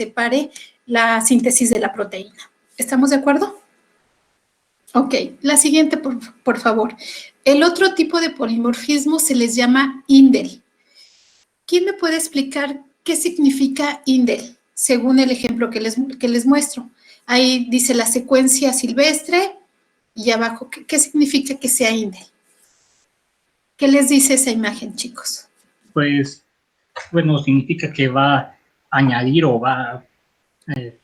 separe la síntesis de la proteína. ¿Estamos de acuerdo? Ok, la siguiente, por favor. El otro tipo de polimorfismo se les llama indel. ¿Quién me puede explicar qué significa indel? Según el ejemplo que les muestro. Ahí dice la secuencia silvestre y abajo, ¿qué significa que sea indel? ¿Qué les dice esa imagen, chicos? Pues, bueno, significa que va a añadir o va a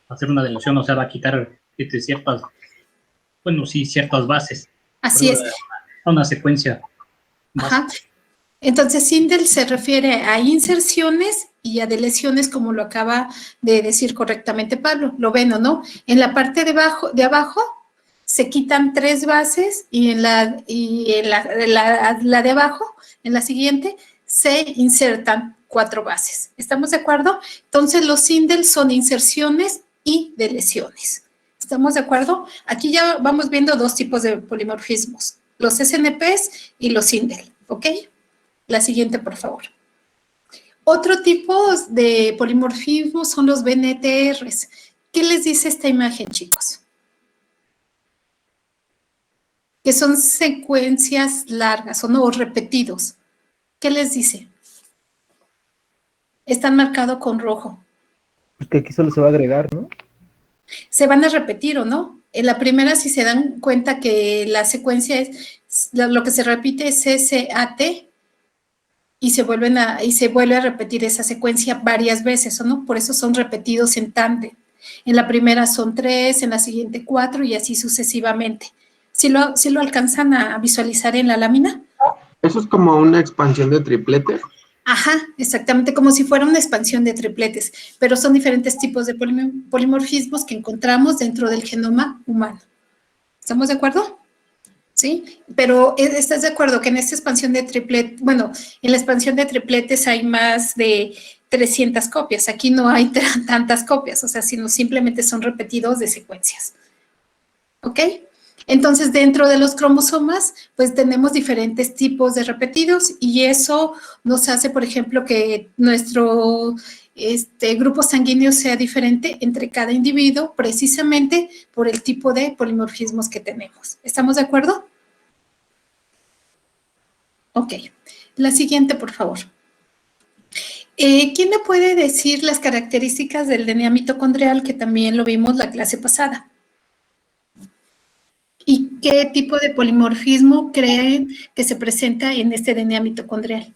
hacer una deleción, o sea, va a quitar ciertas, bueno, sí, ciertas bases. Así es. A una secuencia básica. Ajá. Entonces, indel se refiere a inserciones y a deleciones, como lo acaba de decir correctamente Pablo. ¿Lo ven o no? En la parte de abajo se quitan 3 bases y en la de abajo, en la siguiente, se insertan 4 bases. ¿Estamos de acuerdo? Entonces, los indel son inserciones y deleciones. ¿Estamos de acuerdo? Aquí ya vamos viendo 2 tipos de polimorfismos, los SNPs y los indel, ¿ok? La siguiente, por favor. Otro tipo de polimorfismo son los BNTRs. ¿Qué les dice esta imagen, chicos? Que son secuencias largas o no repetidos. ¿Qué les dice? Están marcados con rojo. Porque aquí solo se va a agregar, ¿no? Se van a repetir, ¿o no? En la primera, si se dan cuenta que la secuencia es, lo que se repite es SAT, y se vuelve a repetir esa secuencia varias veces, ¿o no? Por eso son repetidos en tándem. En la primera son 3, en la siguiente 4 y así sucesivamente. ¿Sí lo alcanzan a visualizar en la lámina? ¿Eso es como una expansión de tripletes? Ajá, exactamente, como si fuera una expansión de tripletes, pero son diferentes tipos de polimorfismos que encontramos dentro del genoma humano. ¿Estamos de acuerdo? ¿Sí? Pero ¿estás de acuerdo que en esta expansión de tripletes, bueno, en la expansión de tripletes hay más de 300 copias? Aquí no hay tantas copias, o sea, sino simplemente son repetidos de secuencias. ¿Ok? Entonces, dentro de los cromosomas, pues tenemos diferentes tipos de repetidos y eso nos hace, por ejemplo, que nuestro grupo sanguíneo sea diferente entre cada individuo, precisamente por el tipo de polimorfismos que tenemos. ¿Estamos de acuerdo? Ok. La siguiente, por favor. ¿Quién me puede decir las características del DNA mitocondrial, que también lo vimos la clase pasada? ¿Y qué tipo de polimorfismo creen que se presenta en este DNA mitocondrial?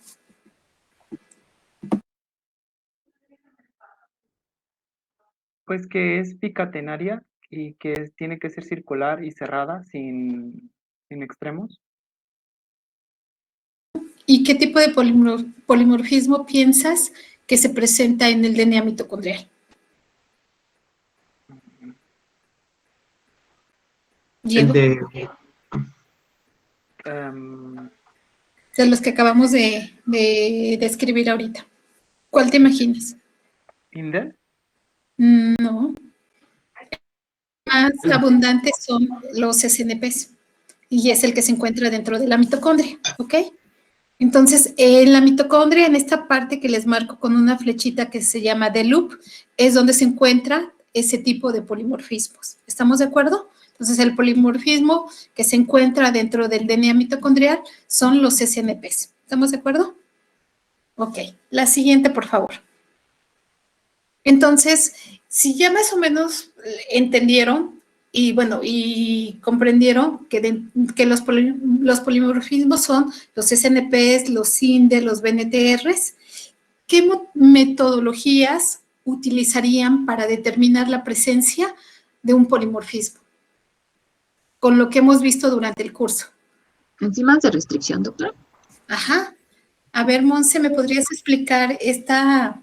Pues que es bicatenaria y que tiene que ser circular y cerrada sin extremos. ¿Y qué tipo de polimorfismo piensas que se presenta en el DNA mitocondrial? El de... De los que acabamos de describir ahorita. ¿Cuál te imaginas? ¿Indel? No. Más abundantes son los SNPs y es el que se encuentra dentro de la mitocondria, ¿ok? Entonces, en la mitocondria, en esta parte que les marco con una flechita que se llama the loop, es donde se encuentra ese tipo de polimorfismos. ¿Estamos de acuerdo? Entonces, el polimorfismo que se encuentra dentro del DNA mitocondrial son los SNPs. ¿Estamos de acuerdo? Ok. La siguiente, por favor. Entonces, si ya más o menos entendieron y bueno, y comprendieron que los polimorfismos son los SNPs, los INDE, los BNTRs, ¿qué metodologías utilizarían para determinar la presencia de un polimorfismo? Con lo que hemos visto durante el curso. Enzimas de restricción, doctora. Ajá. A ver, Monse, ¿me podrías explicar esta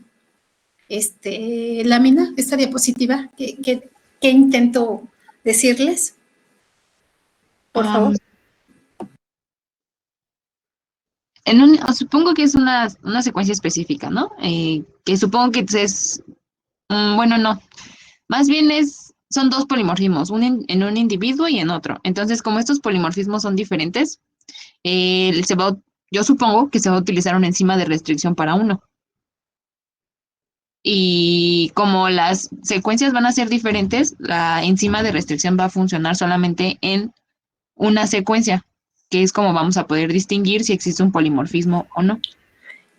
lámina, esta diapositiva? ¿Qué intento decirles? Por favor. Supongo que es una secuencia específica, ¿no? Que supongo que es, bueno, no. Más bien son 2 polimorfismos, en un individuo y en otro. Entonces, como estos polimorfismos son diferentes, yo supongo que se va a utilizar una enzima de restricción para uno. y como las secuencias van a ser diferentes, la enzima de restricción va a funcionar solamente en una secuencia, que es como vamos a poder distinguir si existe un polimorfismo o no.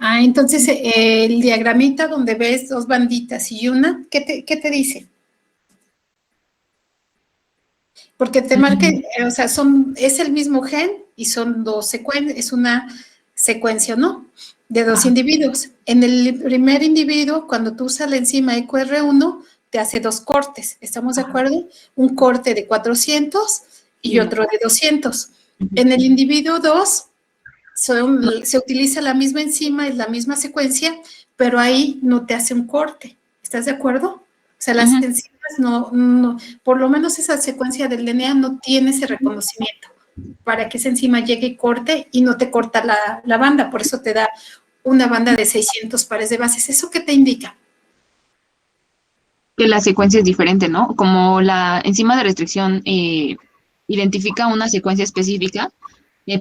Entonces el diagramita donde ves dos banditas y una, ¿qué te dice? Porque te marca, o sea, es el mismo gen y son dos secuencias, es una secuencia, ¿no? De dos individuos. En el primer individuo, cuando tú usas la enzima EQR1, te hace dos cortes, ¿estamos de acuerdo? Un corte de 400 y otro de 200. En el individuo 2, se utiliza la misma enzima, es la misma secuencia, pero ahí no te hace un corte, ¿estás de acuerdo? O sea, las enzimas no, por lo menos esa secuencia del DNA no tiene ese reconocimiento para que esa enzima llegue y corte y no te corta la banda, por eso te da una banda de 600 pares de bases. ¿Eso qué te indica? Que la secuencia es diferente, ¿no? Como la enzima de restricción identifica una secuencia específica,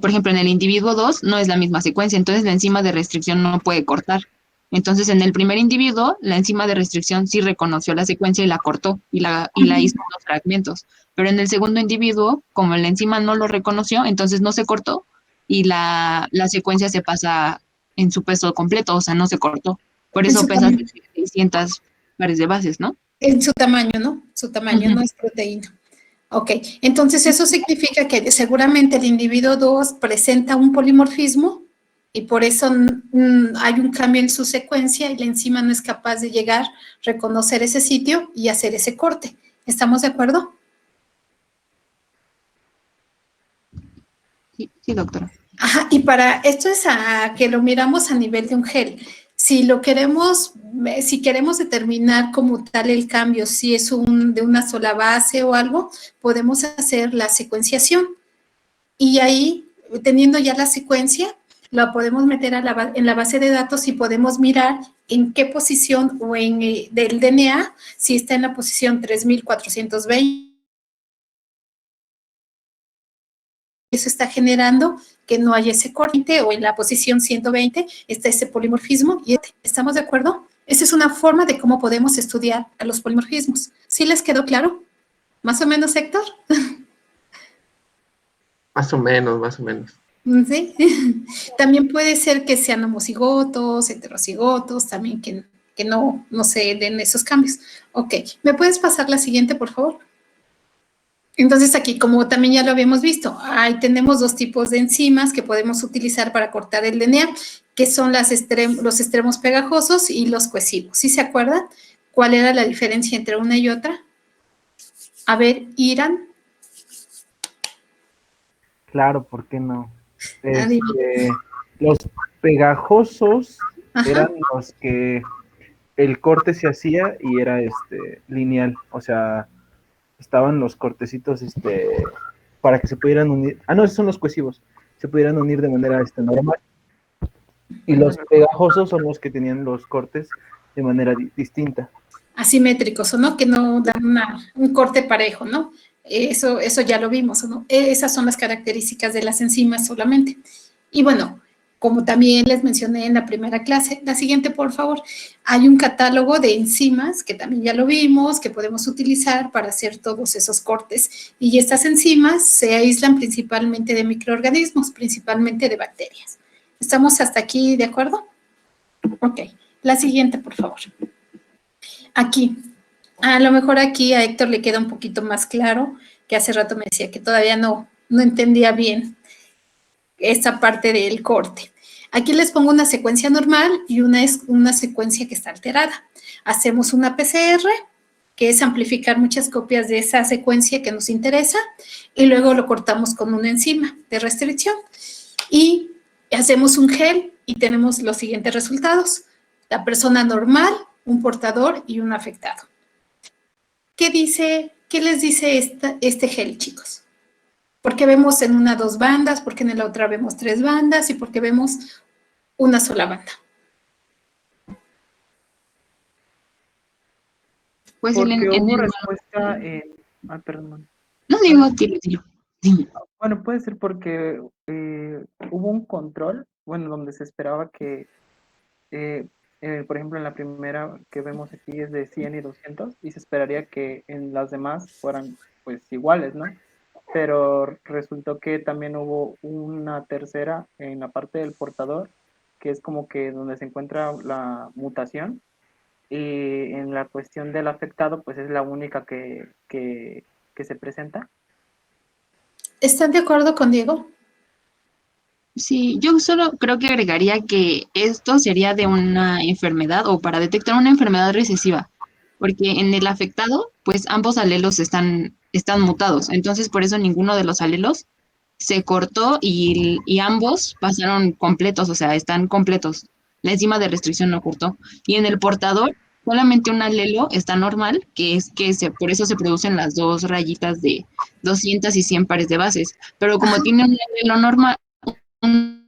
por ejemplo, en el individuo 2 no es la misma secuencia, entonces la enzima de restricción no puede cortar. Entonces, en el primer individuo, la enzima de restricción sí reconoció la secuencia y la cortó y la hizo unos fragmentos. Pero en el segundo individuo, como la enzima no lo reconoció, entonces no se cortó y la secuencia se pasa en su peso completo, o sea, no se cortó. Por eso pesa 600 pares de bases, ¿no? En su tamaño, ¿no? Su tamaño no es proteína. Ok, entonces eso significa que seguramente el individuo 2 presenta un polimorfismo y por eso hay un cambio en su secuencia y la enzima no es capaz de llegar, reconocer ese sitio y hacer ese corte. ¿Estamos de acuerdo? Sí, doctora. Ajá, y para esto es que lo miramos a nivel de un gel. Si queremos determinar como tal el cambio, si es de una sola base o algo, podemos hacer la secuenciación. Y ahí, teniendo ya la secuencia, la podemos meter en la base de datos y podemos mirar en qué posición o del DNA, si está en la posición 3420. Eso está generando que no haya ese corte, o en la posición 120 está ese polimorfismo. ¿Estamos de acuerdo? Esa es una forma de cómo podemos estudiar a los polimorfismos. ¿Sí les quedó claro? ¿Más o menos, Héctor? Más o menos, más o menos. Sí. También puede ser que sean homocigotos, heterocigotos, también que no se den esos cambios. Ok, ¿me puedes pasar la siguiente, por favor? Entonces aquí, como también ya lo habíamos visto, ahí tenemos dos tipos de enzimas que podemos utilizar para cortar el DNA, que son los extremos pegajosos y los cohesivos. ¿Sí se acuerdan cuál era la diferencia entre una y otra? A ver, Irán. Claro, ¿por qué no? Los pegajosos eran los que el corte se hacía y era lineal, o sea, estaban los cortecitos para que se pudieran unir. No, esos son los cohesivos, se pudieran unir de manera normal. Y los pegajosos son los que tenían los cortes de manera distinta. Asimétricos, ¿o no? Que no dan un corte parejo, ¿no? Eso ya lo vimos, ¿o no? Esas son las características de las enzimas solamente. Y bueno, como también les mencioné en la primera clase, la siguiente, por favor, hay un catálogo de enzimas, que también ya lo vimos, que podemos utilizar para hacer todos esos cortes. Y estas enzimas se aíslan principalmente de microorganismos, principalmente de bacterias. ¿Estamos hasta aquí de acuerdo? Ok, la siguiente, por favor. Aquí, a lo mejor aquí a Héctor le queda un poquito más claro, que hace rato me decía que todavía no entendía bien esta parte del corte. Aquí les pongo una secuencia normal y una secuencia que está alterada. Hacemos una PCR, que es amplificar muchas copias de esa secuencia que nos interesa, y luego lo cortamos con una enzima de restricción. Y hacemos un gel y tenemos los siguientes resultados. La persona normal, un portador y un afectado. ¿Qué les dice este gel, chicos? ¿Por qué vemos en una 2 bandas? ¿Por qué en la otra vemos 3 bandas? ¿Y por qué vemos una sola banda? Pues porque hubo respuesta en... perdón. No digo, tiro. Bueno, puede ser porque hubo un control, bueno, donde se esperaba que por ejemplo, en la primera que vemos aquí es de 100 y 200 y se esperaría que en las demás fueran pues iguales, ¿no? Pero resultó que también hubo una tercera en la parte del portador, que es como que donde se encuentra la mutación, y en la cuestión del afectado, pues es la única que se presenta. ¿Están de acuerdo con Diego? Sí, yo solo creo que agregaría que esto sería de una enfermedad o para detectar una enfermedad recesiva, porque en el afectado, pues ambos alelos están mutados, entonces por eso ninguno de los alelos se cortó y ambos pasaron completos, o sea, están completos. La enzima de restricción no cortó. Y en el portador, solamente un alelo está normal, que es que por eso se producen las dos rayitas de 200 y 100 pares de bases. Pero como tiene un alelo normal, un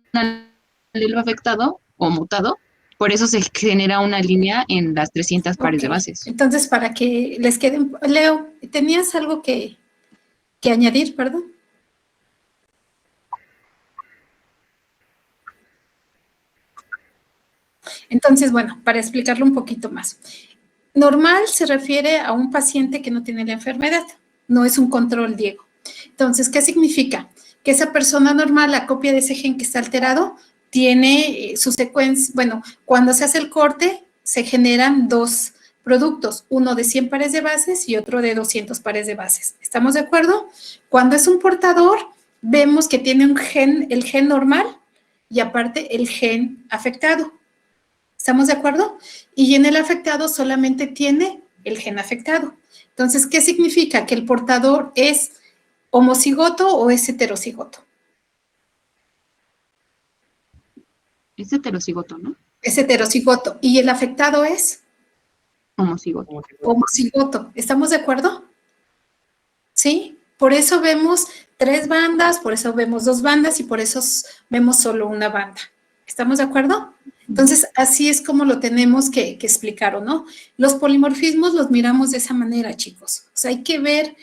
alelo afectado o mutado, por eso se genera una línea en las 300 pares de Ok. bases. Entonces, para que les quede... Leo, ¿tenías algo que añadir, perdón? Entonces, bueno, para explicarlo un poquito más. Normal se refiere a un paciente que no tiene la enfermedad, no es un control, Diego. Entonces, ¿qué significa? Que esa persona normal, la copia de ese gen que está alterado, tiene su secuencia, bueno, cuando se hace el corte, se generan dos productos, uno de 100 pares de bases y otro de 200 pares de bases. ¿Estamos de acuerdo? Cuando es un portador, vemos que tiene un gen, el gen normal y aparte el gen afectado. ¿Estamos de acuerdo? Y en el afectado solamente tiene el gen afectado. Entonces, ¿qué significa? Que el portador es homocigoto o es heterocigoto. Es heterocigoto, ¿no? Es heterocigoto. ¿Y el afectado es? Homocigoto. Homocigoto. ¿Estamos de acuerdo? ¿Sí? Por eso vemos 3 bandas, por eso vemos 2 bandas y por eso vemos solo una banda. ¿Estamos de acuerdo? Entonces, así es como lo tenemos que explicar, ¿o no? Los polimorfismos los miramos de esa manera, chicos. O sea, hay que ver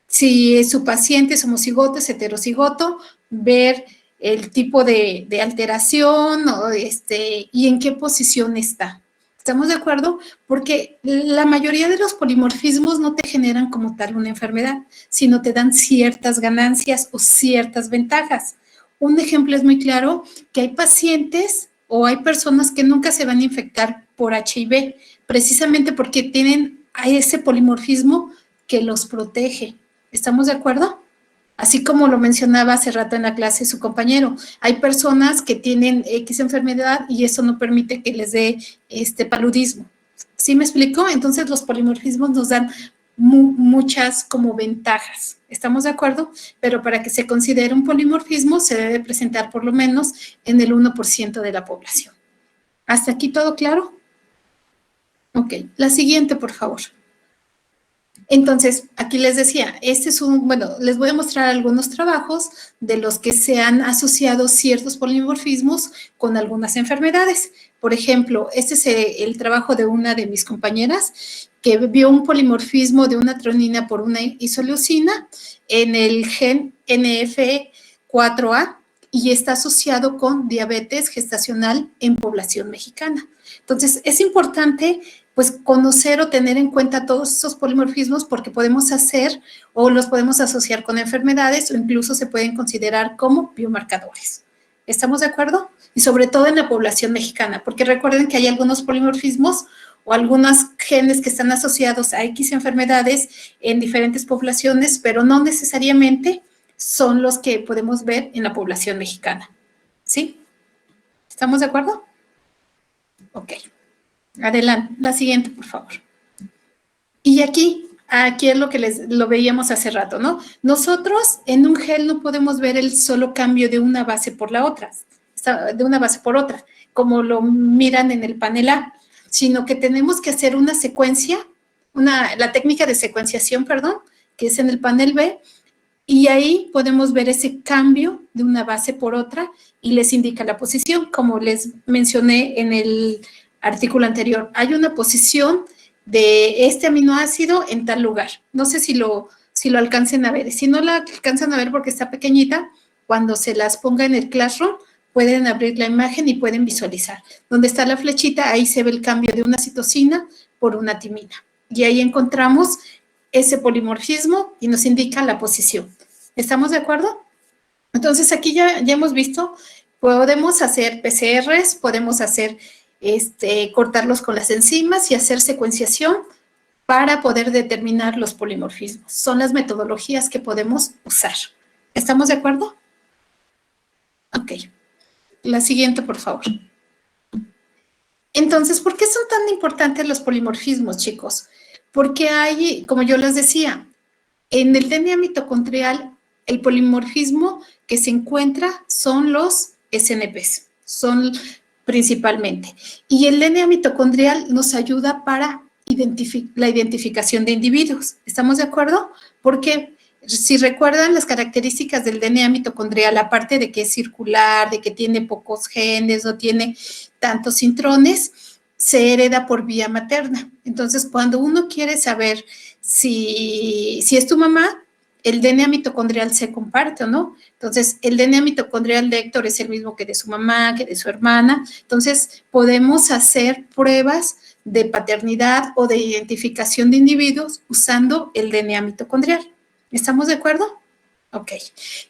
si su paciente es homocigoto, es heterocigoto, ver el tipo de alteración o y en qué posición está. ¿Estamos de acuerdo? Porque la mayoría de los polimorfismos no te generan como tal una enfermedad, sino te dan ciertas ganancias o ciertas ventajas. Un ejemplo es muy claro que hay pacientes o hay personas que nunca se van a infectar por HIV, precisamente porque tienen a ese polimorfismo que los protege. ¿Estamos de acuerdo? Así como lo mencionaba hace rato en la clase su compañero, hay personas que tienen X enfermedad y eso no permite que les dé paludismo. ¿Sí me explico? Entonces los polimorfismos nos dan muchas como ventajas. ¿Estamos de acuerdo? Pero para que se considere un polimorfismo se debe presentar por lo menos en el 1% de la población. ¿Hasta aquí todo claro? Ok, la siguiente, por favor. Entonces, aquí les decía, les voy a mostrar algunos trabajos de los que se han asociado ciertos polimorfismos con algunas enfermedades. Por ejemplo, este es el trabajo de una de mis compañeras que vio un polimorfismo de una tronina por una isoleucina en el gen NF4A y está asociado con diabetes gestacional en población mexicana. Entonces, es importante pues conocer o tener en cuenta todos esos polimorfismos porque podemos hacer o los podemos asociar con enfermedades o incluso se pueden considerar como biomarcadores. ¿Estamos de acuerdo? Y sobre todo en la población mexicana, porque recuerden que hay algunos polimorfismos o algunos genes que están asociados a X enfermedades en diferentes poblaciones, pero no necesariamente son los que podemos ver en la población mexicana. ¿Sí? ¿Estamos de acuerdo? Ok. Adelante, la siguiente, por favor. Y aquí es lo que lo veíamos hace rato, ¿no? Nosotros en un gel no podemos ver el solo cambio de una base por la otra, de una base por otra, como lo miran en el panel A, sino que tenemos que hacer una secuencia, la técnica de secuenciación, perdón, que es en el panel B, y ahí podemos ver ese cambio de una base por otra y les indica la posición, como les mencioné en el artículo anterior. Hay una posición de este aminoácido en tal lugar. No sé si lo alcancen a ver. Si no la alcanzan a ver porque está pequeñita, cuando se las ponga en el Classroom, pueden abrir la imagen y pueden visualizar. Donde está la flechita, ahí se ve el cambio de una citosina por una timina. Y ahí encontramos ese polimorfismo y nos indica la posición. ¿Estamos de acuerdo? Entonces, aquí ya hemos visto, podemos hacer PCRs, podemos hacer, cortarlos con las enzimas y hacer secuenciación para poder determinar los polimorfismos. Son las metodologías que podemos usar. ¿Estamos de acuerdo? Ok. La siguiente, por favor. Entonces, ¿por qué son tan importantes los polimorfismos, chicos? Porque hay, como yo les decía, en el DNA mitocondrial, el polimorfismo que se encuentra son los SNPs, son principalmente. Y el DNA mitocondrial nos ayuda para la identificación de individuos. ¿Estamos de acuerdo? Porque si recuerdan las características del DNA mitocondrial, aparte de que es circular, de que tiene pocos genes, no tiene tantos intrones, se hereda por vía materna. Entonces, cuando uno quiere saber si es tu mamá, el DNA mitocondrial se comparte o no. Entonces, el DNA mitocondrial de Héctor es el mismo que de su mamá, que de su hermana. Entonces, podemos hacer pruebas de paternidad o de identificación de individuos usando el DNA mitocondrial. ¿Estamos de acuerdo? Ok.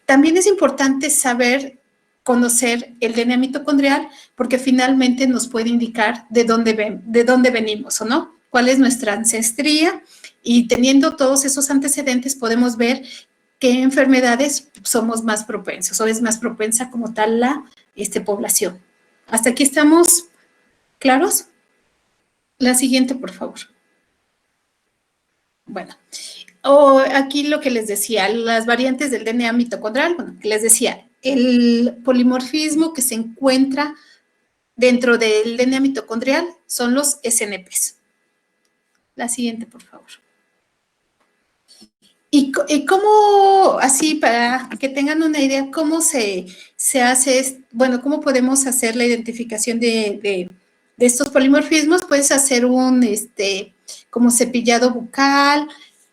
También es importante conocer el DNA mitocondrial porque finalmente nos puede indicar de dónde venimos o no, cuál es nuestra ancestría, y teniendo todos esos antecedentes podemos ver qué enfermedades somos más propensos o es más propensa como tal la población. ¿Hasta aquí estamos claros? La siguiente, por favor. Bueno, aquí lo que les decía, las variantes del DNA mitocondrial, bueno, que les decía, el polimorfismo que se encuentra dentro del DNA mitocondrial son los SNPs. La siguiente, por favor. ¿Y cómo, así para que tengan una idea, cómo se hace, bueno, cómo podemos hacer la identificación de estos polimorfismos? Puedes hacer como cepillado bucal,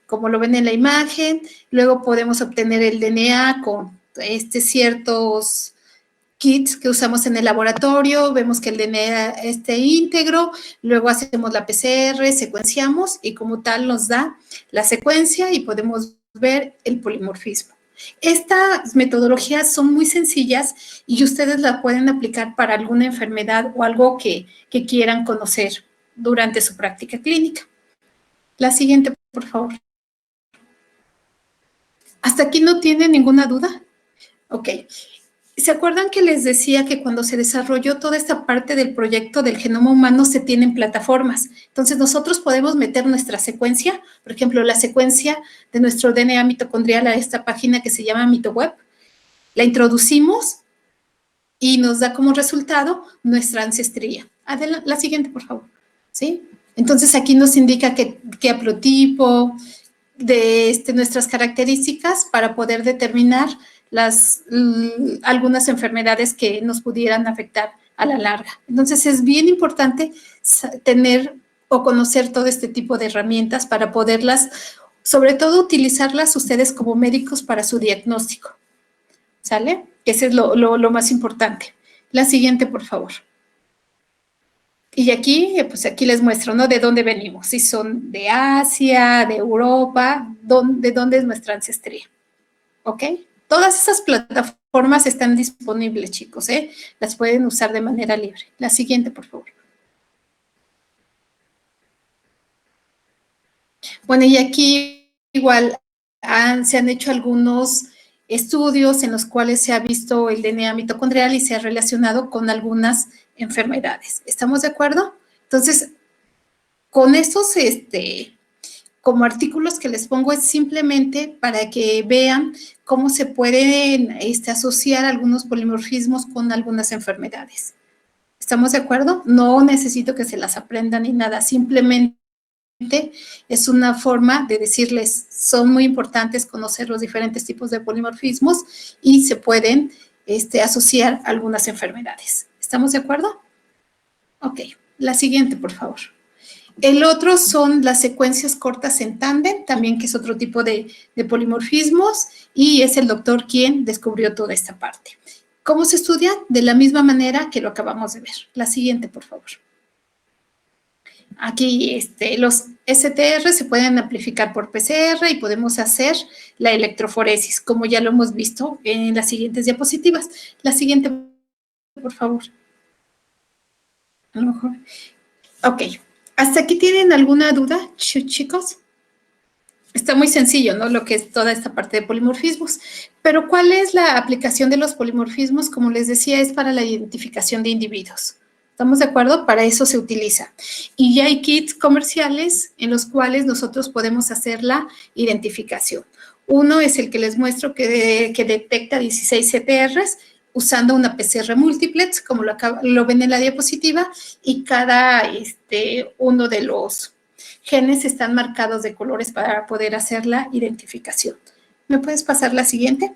como lo ven en la imagen. Luego podemos obtener el DNA con ciertos kits que usamos en el laboratorio, vemos que el DNA esté íntegro, luego hacemos la PCR, secuenciamos y como tal nos da la secuencia y podemos ver el polimorfismo. Estas metodologías son muy sencillas y ustedes la pueden aplicar para alguna enfermedad o algo que quieran conocer durante su práctica clínica. La siguiente, por favor. ¿Hasta aquí no tiene ninguna duda? Ok. ¿Se acuerdan que les decía que cuando se desarrolló toda esta parte del proyecto del genoma humano se tienen plataformas? Entonces, nosotros podemos meter nuestra secuencia, por ejemplo, la secuencia de nuestro DNA mitocondrial a esta página que se llama MitoWeb. La introducimos y nos da como resultado nuestra ancestría. La siguiente, por favor. ¿Sí? Entonces, aquí nos indica qué haplotipo, de nuestras características para poder determinar algunas enfermedades que nos pudieran afectar a la larga. Entonces, es bien importante tener o conocer todo este tipo de herramientas para poderlas, sobre todo, utilizarlas ustedes como médicos para su diagnóstico. ¿Sale? Ese es lo más importante. La siguiente, por favor. Y aquí, pues aquí les muestro, ¿no? De dónde venimos. Si son de Asia, de Europa, de dónde es nuestra ancestría. ¿Ok? Todas esas plataformas están disponibles, chicos, ¿eh? Las pueden usar de manera libre. La siguiente, por favor. Bueno, y aquí igual se han hecho algunos estudios en los cuales se ha visto el DNA mitocondrial y se ha relacionado con algunas enfermedades. ¿Estamos de acuerdo? Entonces, con estos como artículos que les pongo es simplemente para que vean cómo se pueden asociar algunos polimorfismos con algunas enfermedades. ¿Estamos de acuerdo? No necesito que se las aprendan ni nada, simplemente es una forma de decirles, son muy importantes conocer los diferentes tipos de polimorfismos y se pueden asociar a algunas enfermedades. ¿Estamos de acuerdo? Ok, la siguiente, por favor. El otro son las secuencias cortas en tándem, también que es otro tipo de polimorfismos, y es el doctor quien descubrió toda esta parte. ¿Cómo se estudia? De la misma manera que lo acabamos de ver. La siguiente, por favor. Aquí los STR se pueden amplificar por PCR y podemos hacer la electroforesis, como ya lo hemos visto en las siguientes diapositivas. La siguiente, por favor. A lo mejor. Ok. ¿Hasta aquí tienen alguna duda, chicos? Está muy sencillo, ¿no? Lo que es toda esta parte de polimorfismos. Pero ¿cuál es la aplicación de los polimorfismos? Como les decía, es para la identificación de individuos. ¿Estamos de acuerdo? Para eso se utiliza. Y ya hay kits comerciales en los cuales nosotros podemos hacer la identificación. Uno es el que les muestro que detecta 16 CTRs usando una PCR multiplex, como lo ven en la diapositiva, y cada uno de los genes están marcados de colores para poder hacer la identificación. ¿Me puedes pasar la siguiente?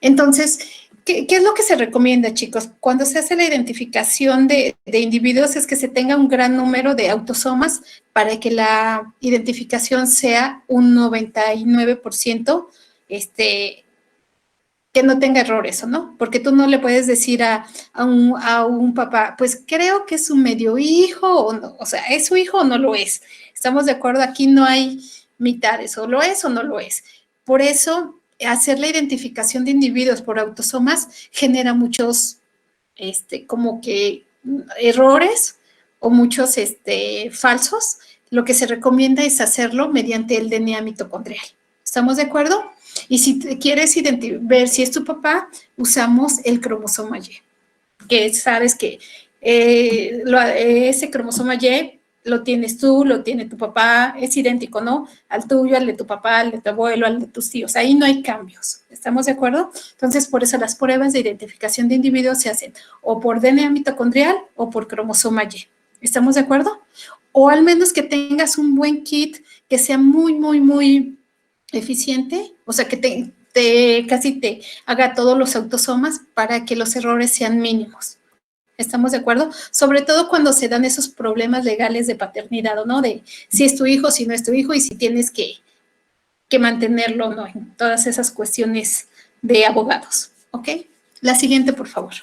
Entonces, ¿qué es lo que se recomienda, chicos? Cuando se hace la identificación de individuos es que se tenga un gran número de autosomas para que la identificación sea un 99%, que no tenga errores, ¿o no? Porque tú no le puedes decir a un papá, pues creo que es un medio hijo, o no, o sea, ¿es su hijo o no lo es? ¿Estamos de acuerdo? Aquí no hay mitades, o lo es o no lo es. Por eso, hacer la identificación de individuos por autosomas genera muchos, como que errores o muchos falsos. Lo que se recomienda es hacerlo mediante el DNA mitocondrial. ¿Estamos de acuerdo? Y si quieres ver si es tu papá, usamos el cromosoma Y, que sabes que ese cromosoma Y lo tienes tú, lo tiene tu papá, es idéntico, ¿no? Al tuyo, al de tu papá, al de tu abuelo, al de tus tíos. Ahí no hay cambios. ¿Estamos de acuerdo? Entonces, por eso las pruebas de identificación de individuos se hacen o por DNA mitocondrial o por cromosoma Y. ¿Estamos de acuerdo? O al menos que tengas un buen kit que sea muy, muy, muy eficiente, o sea, que casi te haga todos los autosomas para que los errores sean mínimos. ¿Estamos de acuerdo? Sobre todo cuando se dan esos problemas legales de paternidad, ¿o no? De si es tu hijo, si no es tu hijo y si tienes que mantenerlo o no, en todas esas cuestiones de abogados, ¿ok? La siguiente, por favor.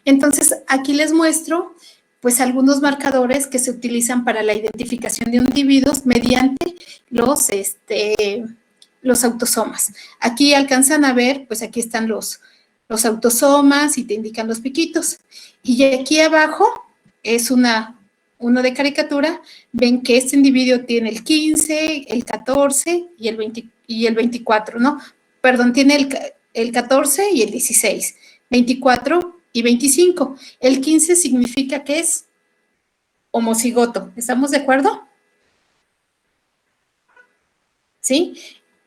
Entonces, aquí les muestro, pues, algunos marcadores que se utilizan para la identificación de individuos mediante los autosomas. Aquí alcanzan a ver, pues aquí están los autosomas y te indican los piquitos. Y aquí abajo es uno de caricatura, ven que este individuo tiene el 15, el 14 y el 24, ¿no? Perdón, tiene el 14 y el 16, 24 y 25. El 15 significa que es homocigoto. ¿Estamos de acuerdo? ¿Sí?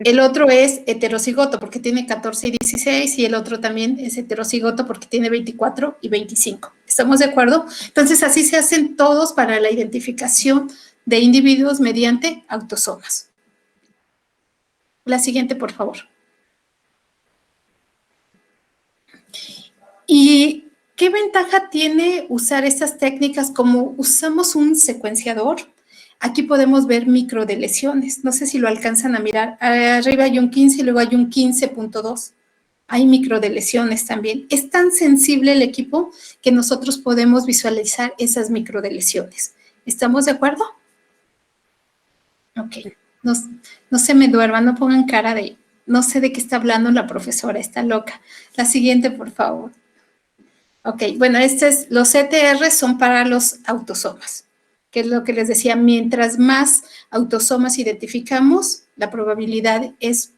El otro es heterocigoto porque tiene 14 y 16 y el otro también es heterocigoto porque tiene 24 y 25. ¿Estamos de acuerdo? Entonces, así se hacen todos para la identificación de individuos mediante autosomas. La siguiente, por favor. ¿Y qué ventaja tiene usar estas técnicas como usamos un secuenciador? Aquí podemos ver microdeleciones. No sé si lo alcanzan a mirar. Arriba hay un 15 y luego hay un 15.2. Hay microdeleciones también. Es tan sensible el equipo que nosotros podemos visualizar esas microdeleciones. ¿Estamos de acuerdo? Ok. No se me duerman, no pongan cara de... No sé de qué está hablando la profesora, está loca. La siguiente, por favor. Ok, bueno, los CTR son para los autosomas, que es lo que les decía, mientras más autosomas identificamos, la probabilidad es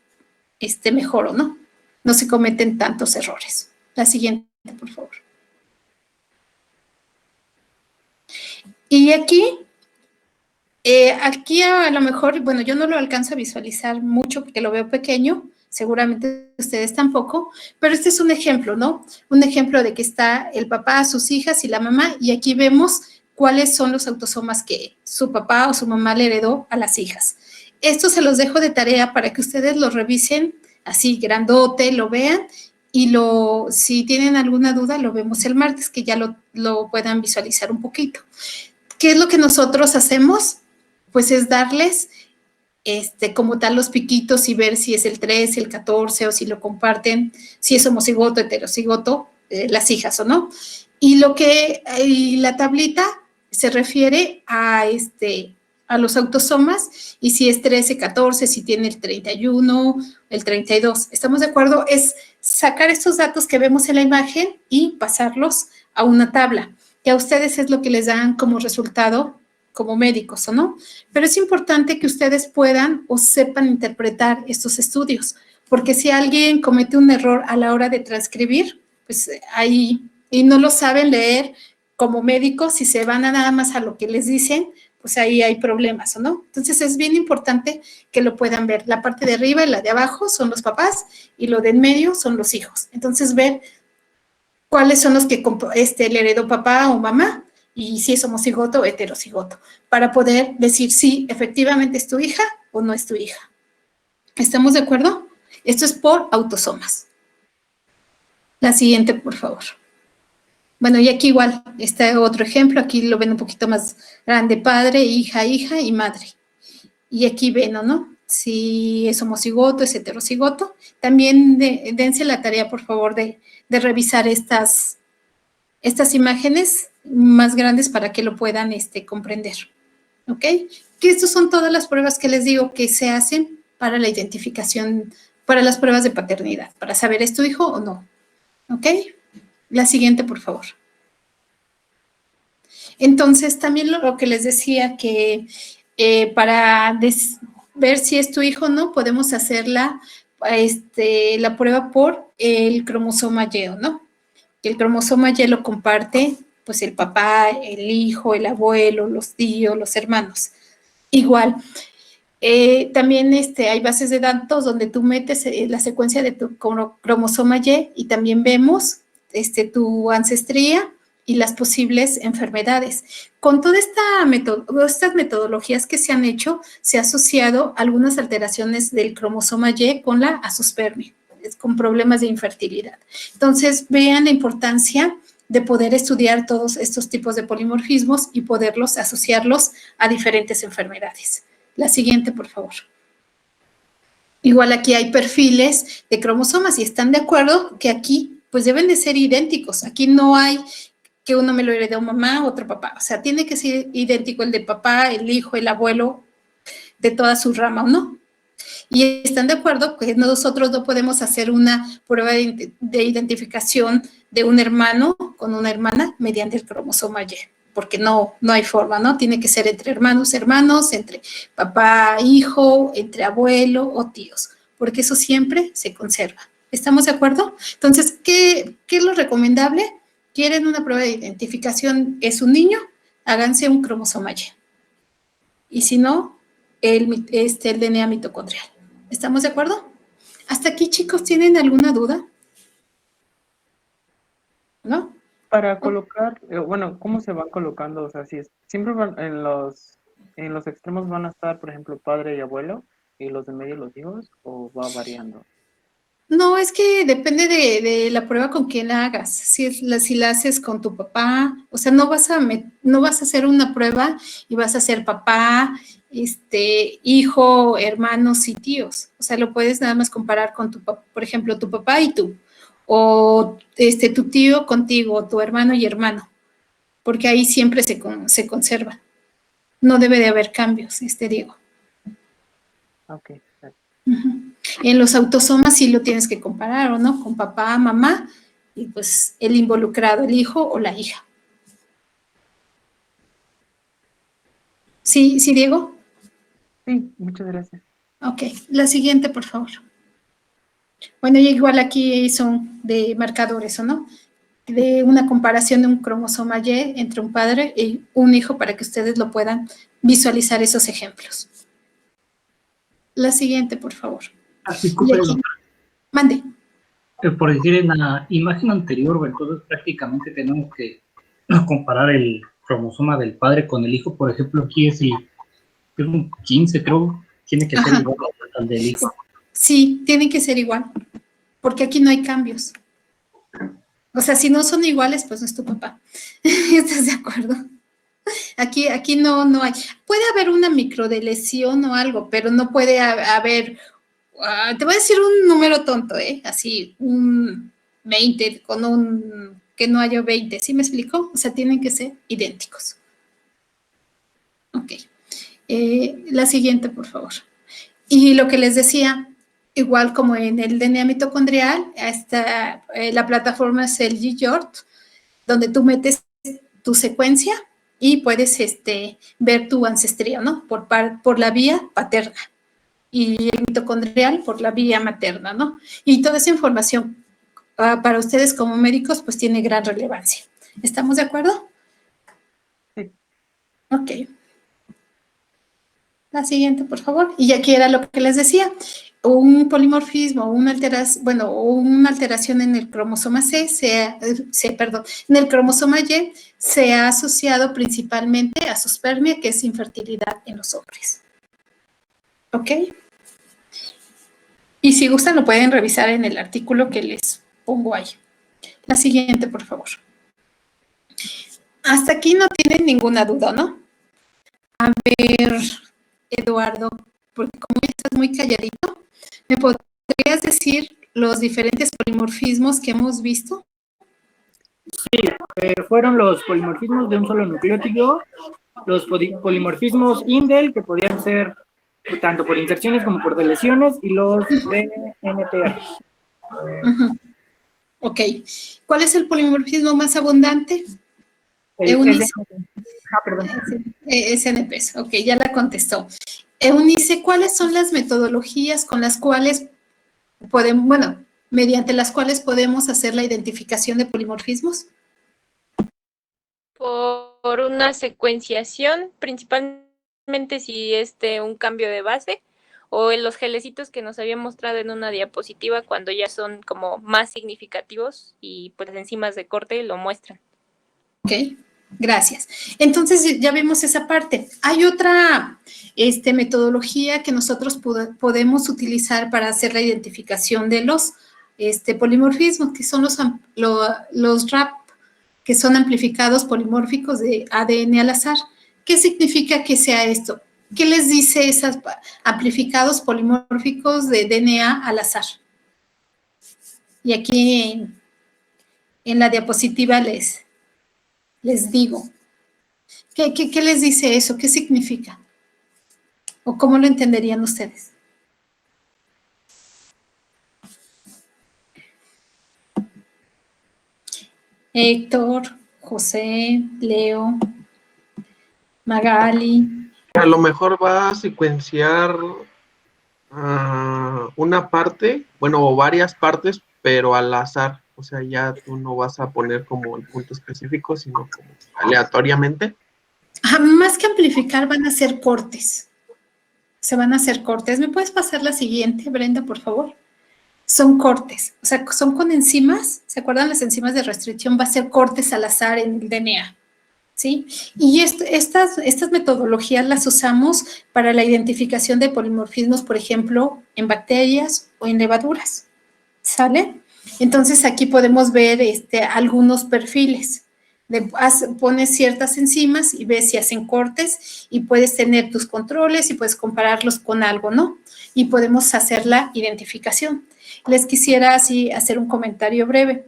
mejor, ¿o no? No se cometen tantos errores. La siguiente, por favor. Y aquí a lo mejor, bueno, yo no lo alcanzo a visualizar mucho porque lo veo pequeño, seguramente ustedes tampoco, pero este es un ejemplo, ¿no? Un ejemplo de que está el papá, sus hijas y la mamá, y aquí vemos cuáles son los autosomas que su papá o su mamá le heredó a las hijas. Esto se los dejo de tarea para que ustedes lo revisen así, grandote, lo vean, y si tienen alguna duda, lo vemos el martes, que ya lo puedan visualizar un poquito. ¿Qué es lo que nosotros hacemos? Pues es darles como tal los piquitos y ver si es el 13, el 14 o si lo comparten, si es homocigoto, heterocigoto, las hijas, ¿o no? Y la tablita se refiere a los autosomas, y si es 13, 14, si tiene el 31, el 32. ¿Estamos de acuerdo? Es sacar estos datos que vemos en la imagen y pasarlos a una tabla, que a ustedes es lo que les dan como resultado como médicos, ¿o no? Pero es importante que ustedes puedan o sepan interpretar estos estudios, porque si alguien comete un error a la hora de transcribir, pues ahí, y no lo saben leer como médicos, si se van a nada más a lo que les dicen, pues ahí hay problemas, ¿o no? Entonces es bien importante que lo puedan ver. La parte de arriba y la de abajo son los papás y lo de en medio son los hijos. Entonces ver cuáles son los que le heredó papá o mamá y si es homocigoto o heterocigoto, para poder decir si efectivamente es tu hija o no es tu hija. ¿Estamos de acuerdo? Esto es por autosomas. La siguiente, por favor. Bueno, y aquí igual está otro ejemplo, aquí lo ven un poquito más grande, padre, hija y madre. Y aquí ven, ¿no? Si es homocigoto, es heterocigoto. También dense la tarea, por favor, de revisar estas imágenes más grandes para que lo puedan comprender. ¿Ok? Que estas son todas las pruebas que les digo que se hacen para la identificación, para las pruebas de paternidad, para saber es tu hijo o no. ¿Ok? La siguiente, por favor. Entonces, también lo que les decía que para ver si es tu hijo o no, podemos hacer la prueba por el cromosoma Y, ¿no? Que el cromosoma Y lo comparte, pues, el papá, el hijo, el abuelo, los tíos, los hermanos. Igual. También hay bases de datos donde tú metes la secuencia de tu cromosoma Y también vemos tu ancestría y las posibles enfermedades. Con todas estas metodologías que se han hecho, se ha asociado algunas alteraciones del cromosoma Y con la azoospermia, con problemas de infertilidad. Entonces, vean la importancia de poder estudiar todos estos tipos de polimorfismos y poderlos asociarlos a diferentes enfermedades. La siguiente, por favor. Igual aquí hay perfiles de cromosomas y están de acuerdo que aquí pues deben de ser idénticos. Aquí no hay que uno me lo heredó mamá, otro papá. O sea, tiene que ser idéntico el de papá, el hijo, el abuelo, de toda su rama, ¿o no? Y están de acuerdo que nosotros no podemos hacer una prueba de identificación de un hermano con una hermana mediante el cromosoma Y, porque no hay forma, ¿no? Tiene que ser entre hermanos, entre papá, hijo, entre abuelo o tíos, porque eso siempre se conserva. ¿Estamos de acuerdo? Entonces, ¿qué es lo recomendable? ¿Quieren una prueba de identificación? ¿Es un niño? Háganse un cromosoma Y. Y si no, el DNA mitocondrial. ¿Estamos de acuerdo? ¿Hasta aquí, chicos, tienen alguna duda? ¿No? Para colocar, bueno, ¿cómo se van colocando? O sea, si siempre van en los extremos van a estar, por ejemplo, padre y abuelo, y los de medio los hijos, o va variando. No, es que depende de la prueba con quién la hagas. Si la haces con tu papá, o sea, no vas a hacer una prueba y vas a hacer papá, hijo, hermanos y tíos. O sea, lo puedes nada más comparar con por ejemplo, tu papá y tú, o tu tío contigo, tu hermano y hermano, porque ahí siempre se conserva. No debe de haber cambios, Diego. Ok. Uh-huh. En los autosomas sí lo tienes que comparar, ¿o no? Con papá, mamá, y pues el involucrado, el hijo o la hija. ¿Sí, Diego? Sí, muchas gracias. Ok, la siguiente, por favor. Bueno, y igual aquí son de marcadores, ¿o no? De una comparación de un cromosoma Y entre un padre y un hijo para que ustedes lo puedan visualizar esos ejemplos. La siguiente, por favor. Disculpe, mande. Por decir, en la imagen anterior, entonces prácticamente tenemos que comparar el cromosoma del padre con el hijo. Por ejemplo, aquí es un 15, creo, tiene que ser igual al del hijo. Sí, tiene que ser igual, porque aquí no hay cambios. O sea, si no son iguales, pues no es tu papá. ¿Estás de acuerdo? Aquí no hay. Puede haber una microdeleción o algo, pero no puede haber, te voy a decir un número tonto, así, un 20 con un que no haya 20, ¿sí me explico? O sea, tienen que ser idénticos. Ok. La siguiente, por favor. Y lo que les decía, igual como en el DNA mitocondrial, la plataforma es el GYORT, donde tú metes tu secuencia y puedes ver tu ancestría, ¿no? Por la vía paterna. Y el mitocondrial por la vía materna, ¿no? Y toda esa información para ustedes como médicos, pues tiene gran relevancia. ¿Estamos de acuerdo? Sí. Ok. La siguiente, por favor. Y aquí era lo que les decía. Un polimorfismo, una alteración en el cromosoma en el cromosoma Y, se ha asociado principalmente a azoospermia, que es infertilidad en los hombres. ¿Ok? Y si gustan, lo pueden revisar en el artículo que les pongo ahí. La siguiente, por favor. Hasta aquí no tienen ninguna duda, ¿no? A ver, Eduardo, porque como ya estás muy calladito, ¿me podrías decir los diferentes polimorfismos que hemos visto? Fueron los polimorfismos de un solo nucleótido, los polimorfismos indel, que podían ser tanto por inserciones como por deleciones, y los de NTR. Ok. ¿Cuál es el polimorfismo más abundante? Eunice. Perdón. SNPs, ok, ya la contestó. Eunice, ¿cuáles son las metodologías con las cuales mediante las cuales podemos hacer la identificación de polimorfismos? Por una secuenciación, principalmente si es un cambio de base, o en los gelecitos que nos había mostrado en una diapositiva cuando ya son como más significativos y pues las enzimas de corte lo muestran. Ok, gracias. Entonces ya vimos esa parte. Hay otra metodología que nosotros podemos utilizar para hacer la identificación de los polimorfismos, que son los RAP, que son amplificados polimórficos de ADN al azar. ¿Qué significa que sea esto? ¿Qué les dice esos amplificados polimórficos de DNA al azar? Y aquí en la diapositiva les digo. ¿Qué les dice eso? ¿Qué significa? ¿O cómo lo entenderían ustedes? Héctor, José, Leo, Magali. A lo mejor va a secuenciar una parte, bueno, o varias partes, pero al azar. O sea, ya tú no vas a poner como el punto específico, sino como aleatoriamente. Más que amplificar, van a hacer cortes. Se van a hacer cortes. ¿Me puedes pasar la siguiente, Brenda, por favor? Son cortes. O sea, son con enzimas. ¿Se acuerdan las enzimas de restricción? Va a ser cortes al azar en el DNA. ¿Sí? Y estas metodologías las usamos para la identificación de polimorfismos, por ejemplo, en bacterias o en levaduras. ¿Sale? Entonces aquí podemos ver algunos perfiles. Pones ciertas enzimas y ves si hacen cortes y puedes tener tus controles y puedes compararlos con algo, ¿no? Y podemos hacer la identificación. Les quisiera así hacer un comentario breve.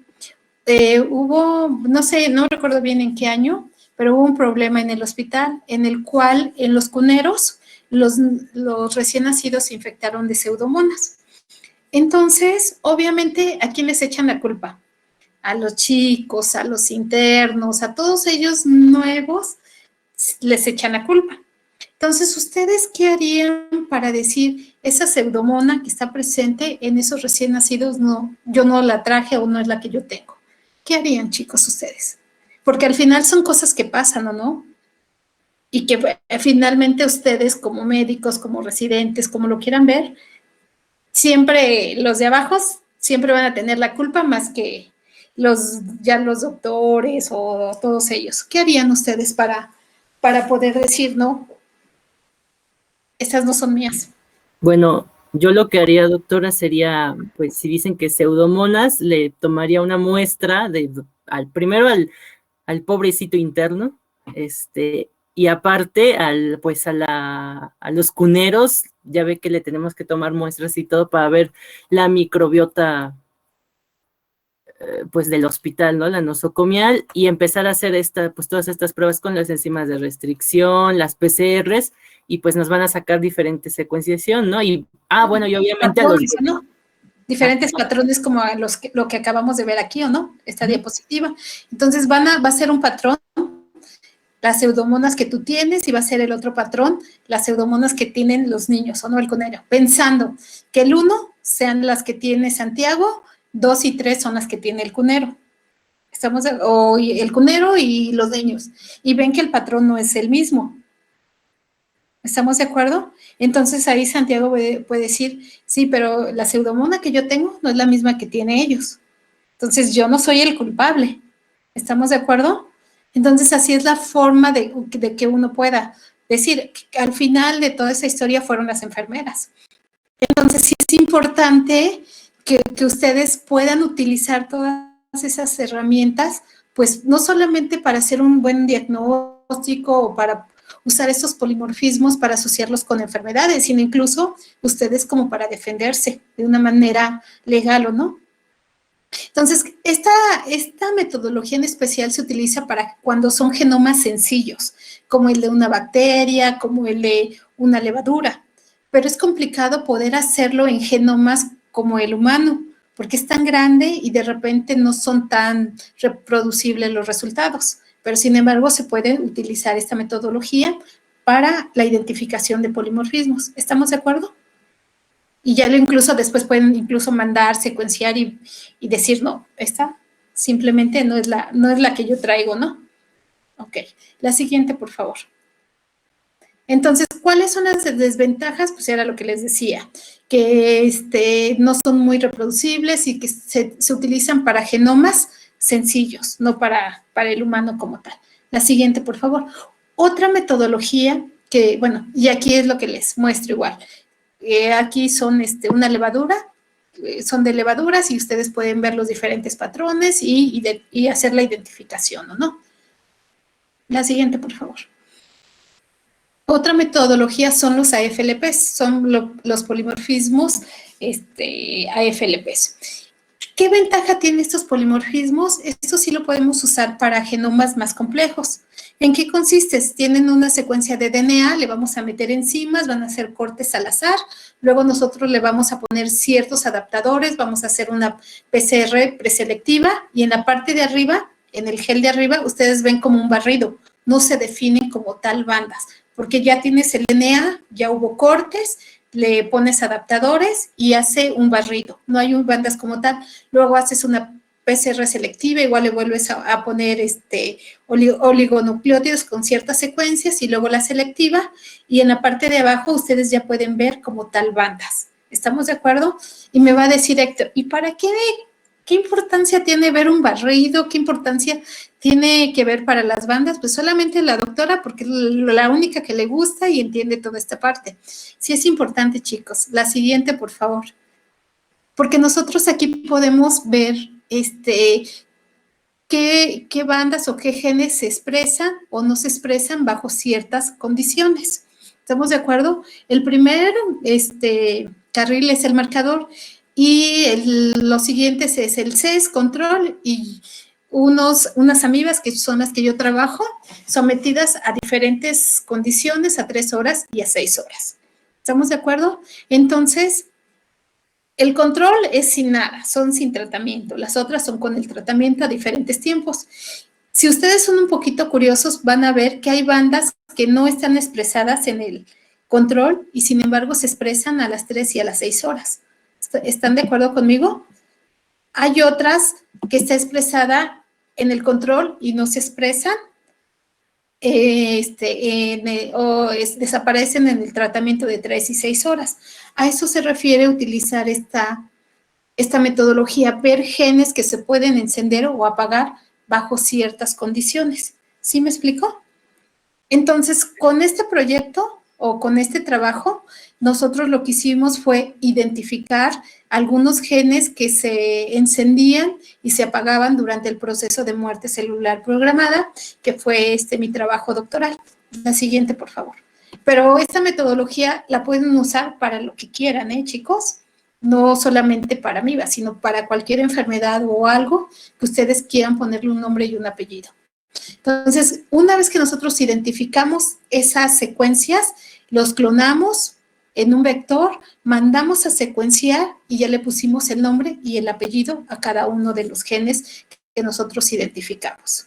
No sé, no recuerdo bien en qué año, pero hubo un problema en el hospital en el cual en los cuneros los recién nacidos se infectaron de pseudomonas. Entonces, obviamente, ¿a quién les echan la culpa? A los chicos, a los internos, a todos ellos nuevos les echan la culpa. Entonces, ¿ustedes qué harían para decir esa pseudomona que está presente en esos recién nacidos? No, yo no la traje o no es la que yo tengo. ¿Qué harían, chicos, ustedes? Porque al final son cosas que pasan, ¿o no? Y que finalmente ustedes como médicos, como residentes, como lo quieran ver, siempre los de abajo siempre van a tener la culpa más que los doctores o todos ellos. ¿Qué harían ustedes para poder decir, no, estas no son mías? Bueno, yo lo que haría, doctora, sería, pues, si dicen que pseudomonas, le tomaría una muestra primero al pobrecito interno, y aparte a los cuneros, ya ve que le tenemos que tomar muestras y todo para ver la microbiota pues del hospital, ¿no? La nosocomial, y empezar a hacer pues todas estas pruebas con las enzimas de restricción, las PCRs, y pues nos van a sacar diferente secuenciación, ¿no? Y, bueno, y obviamente patrones, ¿no? Diferentes patrones como lo que acabamos de ver aquí, ¿o no? Esta diapositiva. Entonces va a ser un patrón, las pseudomonas que tú tienes, y va a ser el otro patrón, las pseudomonas que tienen los niños, ¿o no? El cunero. Pensando que el 1 sean las que tiene Santiago, 2 y 3 son las que tiene el cunero. O el cunero y los niños. Y ven que el patrón no es el mismo. ¿Estamos de acuerdo? Entonces ahí Santiago puede decir, sí, pero la pseudomona que yo tengo no es la misma que tiene ellos. Entonces yo no soy el culpable. ¿Estamos de acuerdo? Entonces así es la forma de que uno pueda decir que al final de toda esa historia fueron las enfermeras. Entonces sí es importante que ustedes puedan utilizar todas esas herramientas, pues no solamente para hacer un buen diagnóstico o para usar estos polimorfismos para asociarlos con enfermedades, sino incluso ustedes como para defenderse de una manera legal o no. Entonces, esta metodología en especial se utiliza para cuando son genomas sencillos, como el de una bacteria, como el de una levadura, pero es complicado poder hacerlo en genomas como el humano, porque es tan grande y de repente no son tan reproducibles los resultados. Pero sin embargo se puede utilizar esta metodología para la identificación de polimorfismos. ¿Estamos de acuerdo? Y ya incluso después pueden incluso mandar, secuenciar y decir, no, esta simplemente no es la que yo traigo, ¿no? Ok, la siguiente, por favor. Entonces, ¿cuáles son las desventajas? Pues era lo que les decía, que no son muy reproducibles y que se utilizan para genomas sencillos, no para el humano como tal. La siguiente, por favor. Otra metodología que, bueno, y aquí es lo que les muestro igual. Aquí son una levadura, son de levaduras y ustedes pueden ver los diferentes patrones y hacer la identificación, ¿o no? La siguiente, por favor. Otra metodología son los AFLPs, son los polimorfismos AFLPs. ¿Qué ventaja tienen estos polimorfismos? Esto sí lo podemos usar para genomas más complejos. ¿En qué consiste? Tienen una secuencia de DNA, le vamos a meter enzimas, van a hacer cortes al azar, luego nosotros le vamos a poner ciertos adaptadores, vamos a hacer una PCR preselectiva y en la parte de arriba, en el gel de arriba, ustedes ven como un barrido, no se definen como tal bandas, porque ya tienes el DNA, ya hubo cortes, le pones adaptadores y hace un barrido. No hay bandas como tal. Luego haces una PCR selectiva, igual le vuelves a poner oligonucleótidos con ciertas secuencias y luego la selectiva. Y en la parte de abajo ustedes ya pueden ver como tal bandas. ¿Estamos de acuerdo? Y me va a decir Héctor, ¿y para qué? ¿Qué importancia tiene ver un barrido? ¿Qué importancia tiene que ver para las bandas? Pues solamente la doctora, porque es la única que le gusta y entiende toda esta parte. Sí es importante, chicos. La siguiente, por favor. Porque nosotros aquí podemos ver qué bandas o qué genes se expresan o no se expresan bajo ciertas condiciones. ¿Estamos de acuerdo? El primer carril es el marcador y los siguientes es el CES, control, y unas amibas que son las que yo trabajo, sometidas a diferentes condiciones, a 3 horas y a 6 horas. ¿Estamos de acuerdo? Entonces, el control es sin nada, son sin tratamiento. Las otras son con el tratamiento a diferentes tiempos. Si ustedes son un poquito curiosos, van a ver que hay bandas que no están expresadas en el control y sin embargo se expresan a las 3 y a las 6 horas. ¿Están de acuerdo conmigo? Hay otras que está expresada en el control y no se expresan desaparecen en el tratamiento de 3 y 6 horas. A eso se refiere utilizar esta metodología, ver genes que se pueden encender o apagar bajo ciertas condiciones. ¿Sí me explico? Entonces, con este proyecto o con este trabajo, nosotros lo que hicimos fue identificar algunos genes que se encendían y se apagaban durante el proceso de muerte celular programada, que fue mi trabajo doctoral. La siguiente, por favor. Pero esta metodología la pueden usar para lo que quieran, chicos. no solamente para amibas, sino para cualquier enfermedad o algo que ustedes quieran ponerle un nombre y un apellido. Entonces, una vez que nosotros identificamos esas secuencias, los clonamos en un vector, mandamos a secuenciar y ya le pusimos el nombre y el apellido a cada uno de los genes que nosotros identificamos.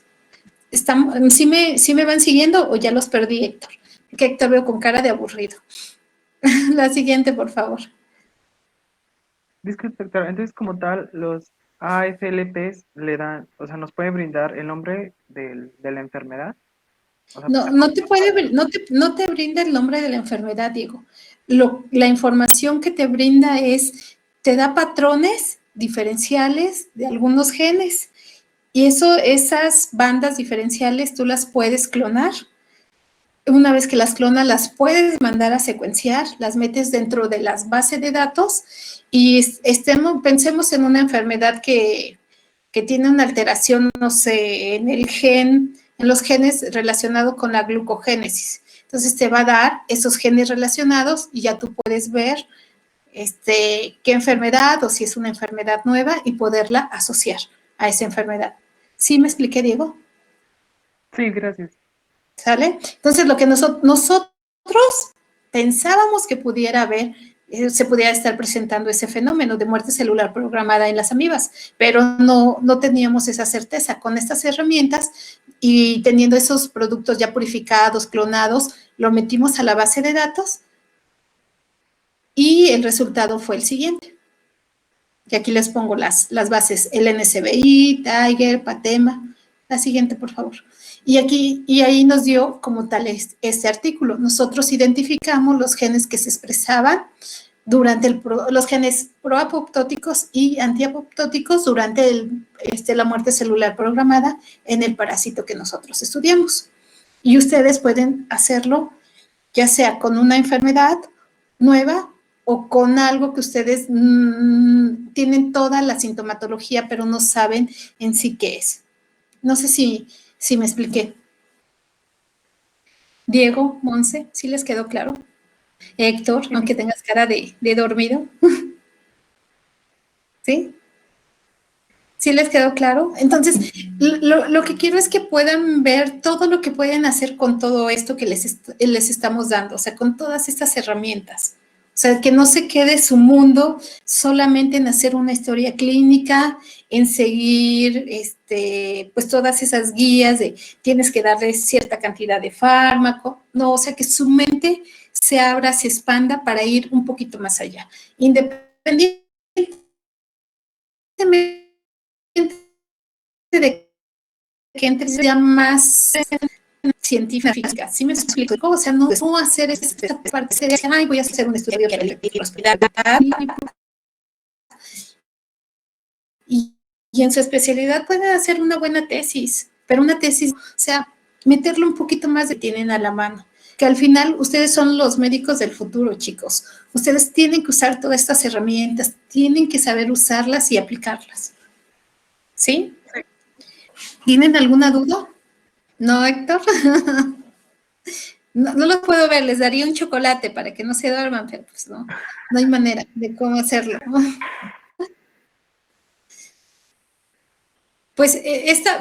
¿Sí me van siguiendo o ya los perdí, Héctor? Que Héctor veo con cara de aburrido. La siguiente, por favor. Disculpe, doctora, entonces como tal, los AFLPs le dan, o sea, nos puede brindar el nombre de la enfermedad. O sea, No te brinda el nombre de la enfermedad, Diego. La información que te brinda te da patrones diferenciales de algunos genes. Y esas bandas diferenciales tú las puedes clonar. Una vez que las clonas, las puedes mandar a secuenciar, las metes dentro de las bases de datos y pensemos en una enfermedad que tiene una alteración, no sé, en los genes relacionados con la glucogénesis. Entonces te va a dar esos genes relacionados y ya tú puedes ver qué enfermedad o si es una enfermedad nueva y poderla asociar a esa enfermedad. ¿Sí me expliqué, Diego? sí, gracias. ¿Sale? Entonces, lo que nosotros pensábamos que pudiera haber, se pudiera estar presentando ese fenómeno de muerte celular programada en las amibas, pero no teníamos esa certeza. Con estas herramientas y teniendo esos productos ya purificados, clonados, lo metimos a la base de datos y el resultado fue el siguiente. Y aquí les pongo las bases, el NCBI, Tiger, Patema. La siguiente, por favor. Y ahí nos dio como tal este artículo. Nosotros identificamos los genes que se expresaban durante los genes proapoptóticos y antiapoptóticos durante la muerte celular programada en el parásito que nosotros estudiamos. Y ustedes pueden hacerlo ya sea con una enfermedad nueva o con algo que ustedes tienen toda la sintomatología, pero no saben en sí qué es. No sé si me expliqué. Diego, Monse, ¿sí les quedó claro? Héctor, aunque tengas cara de dormido. ¿Sí? ¿Sí les quedó claro? Entonces, lo que quiero es que puedan ver todo lo que pueden hacer con todo esto que les estamos dando, o sea, con todas estas herramientas. O sea, que no se quede su mundo solamente en hacer una historia clínica, en seguir pues todas esas guías de tienes que darle cierta cantidad de fármaco. No, o sea, que su mente se abra, se expanda para ir un poquito más allá. Independientemente de que entre ya más científica, ¿sí me explico? O sea, no hacer esta parte de, ay, voy a hacer un estudio de hospital y en su especialidad pueden hacer una buena tesis, pero una tesis, o sea, meterle un poquito más de tienen a la mano, que al final ustedes son los médicos del futuro, chicos. Ustedes tienen que usar todas estas herramientas, tienen que saber usarlas y aplicarlas. ¿Sí? ¿Tienen alguna duda? ¿No, Héctor? No los puedo ver, les daría un chocolate para que no se duerman, pero pues no hay manera de cómo hacerlo. Pues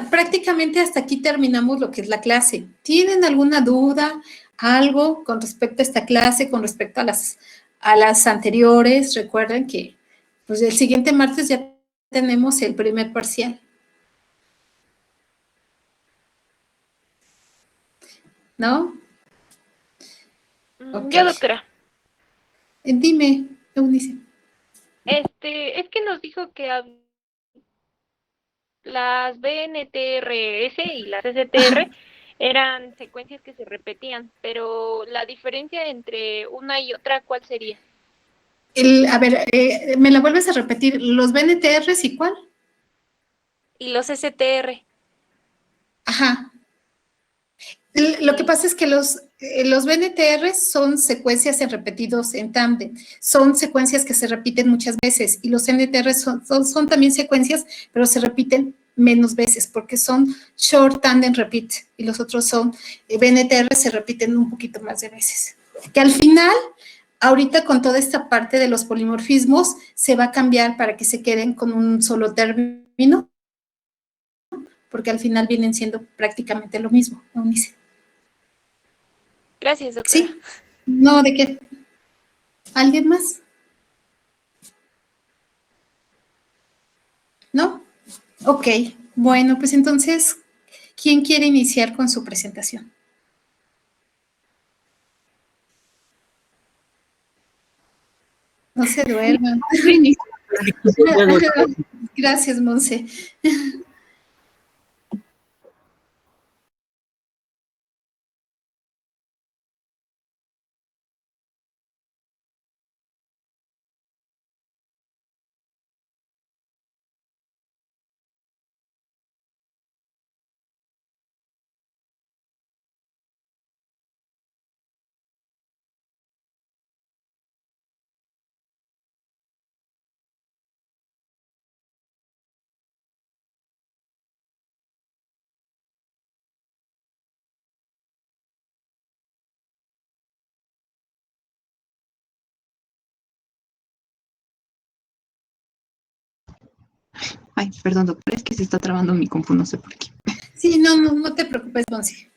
prácticamente hasta aquí terminamos lo que es la clase. ¿Tienen alguna duda, algo con respecto a esta clase, con respecto a las anteriores? Recuerden que pues el siguiente martes ya tenemos el primer parcial. ¿No? Okay. Yo, doctora. Dime, Eunice. Es que nos dijo que las BNTRS y las STR eran secuencias que se repetían, pero la diferencia entre una y otra, ¿cuál sería? A ver, ¿me la vuelves a repetir? ¿Los BNTRs y cuál? Y los STR. Ajá. Lo que pasa es que los BNTR son secuencias repetidos en tándem, son secuencias que se repiten muchas veces y los NTR son también secuencias, pero se repiten menos veces porque son short tandem repeat y los otros son BNTR se repiten un poquito más de veces. Que al final ahorita con toda esta parte de los polimorfismos se va a cambiar para que se queden con un solo término, porque al final vienen siendo prácticamente lo mismo, Eunice. Gracias, doctora. Sí, no, ¿de qué? ¿Alguien más? ¿No? Ok, bueno, pues entonces, ¿quién quiere iniciar con su presentación? No se duerman. Gracias, Monse. Ay, perdón, doctora, es que se está trabando mi compu, no sé por qué. Sí, no te preocupes, Monse.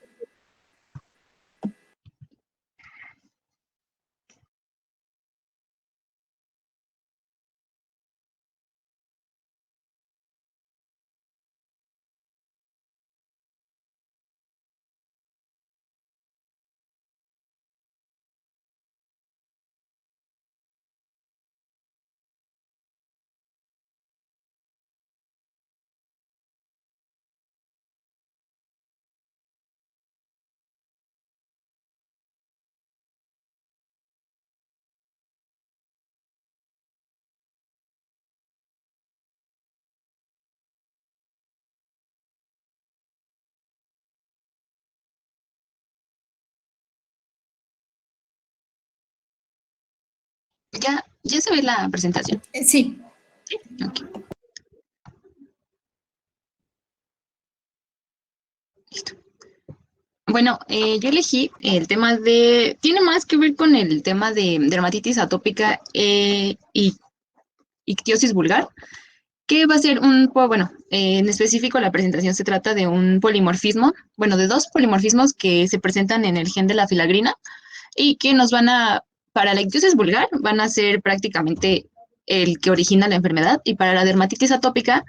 Ya se ve la presentación. Sí. Ok. Listo. Bueno, yo elegí el tema tiene más que ver con el tema de dermatitis atópica y ictiosis vulgar, que va a ser en específico la presentación se trata de un polimorfismo, bueno, de dos polimorfismos que se presentan en el gen de la filagrina y que para la ictiosis vulgar, van a ser prácticamente el que origina la enfermedad, y para la dermatitis atópica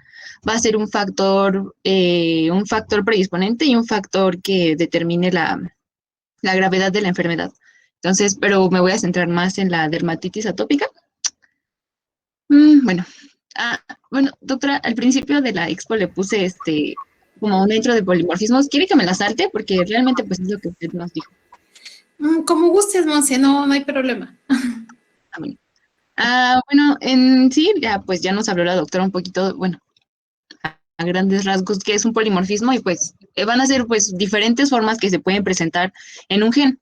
va a ser un factor predisponente y un factor que determine la gravedad de la enfermedad. Entonces, pero me voy a centrar más en la dermatitis atópica. Bueno, doctora, al principio de la expo le puse como una intro de polimorfismos. ¿Quiere que me la salte? Porque realmente pues es lo que usted nos dijo. Como gustes, Monse, no hay problema. Bueno. Bueno, en sí, ya nos habló la doctora un poquito, bueno, a grandes rasgos, qué es un polimorfismo, y pues van a ser pues diferentes formas que se pueden presentar en un gen.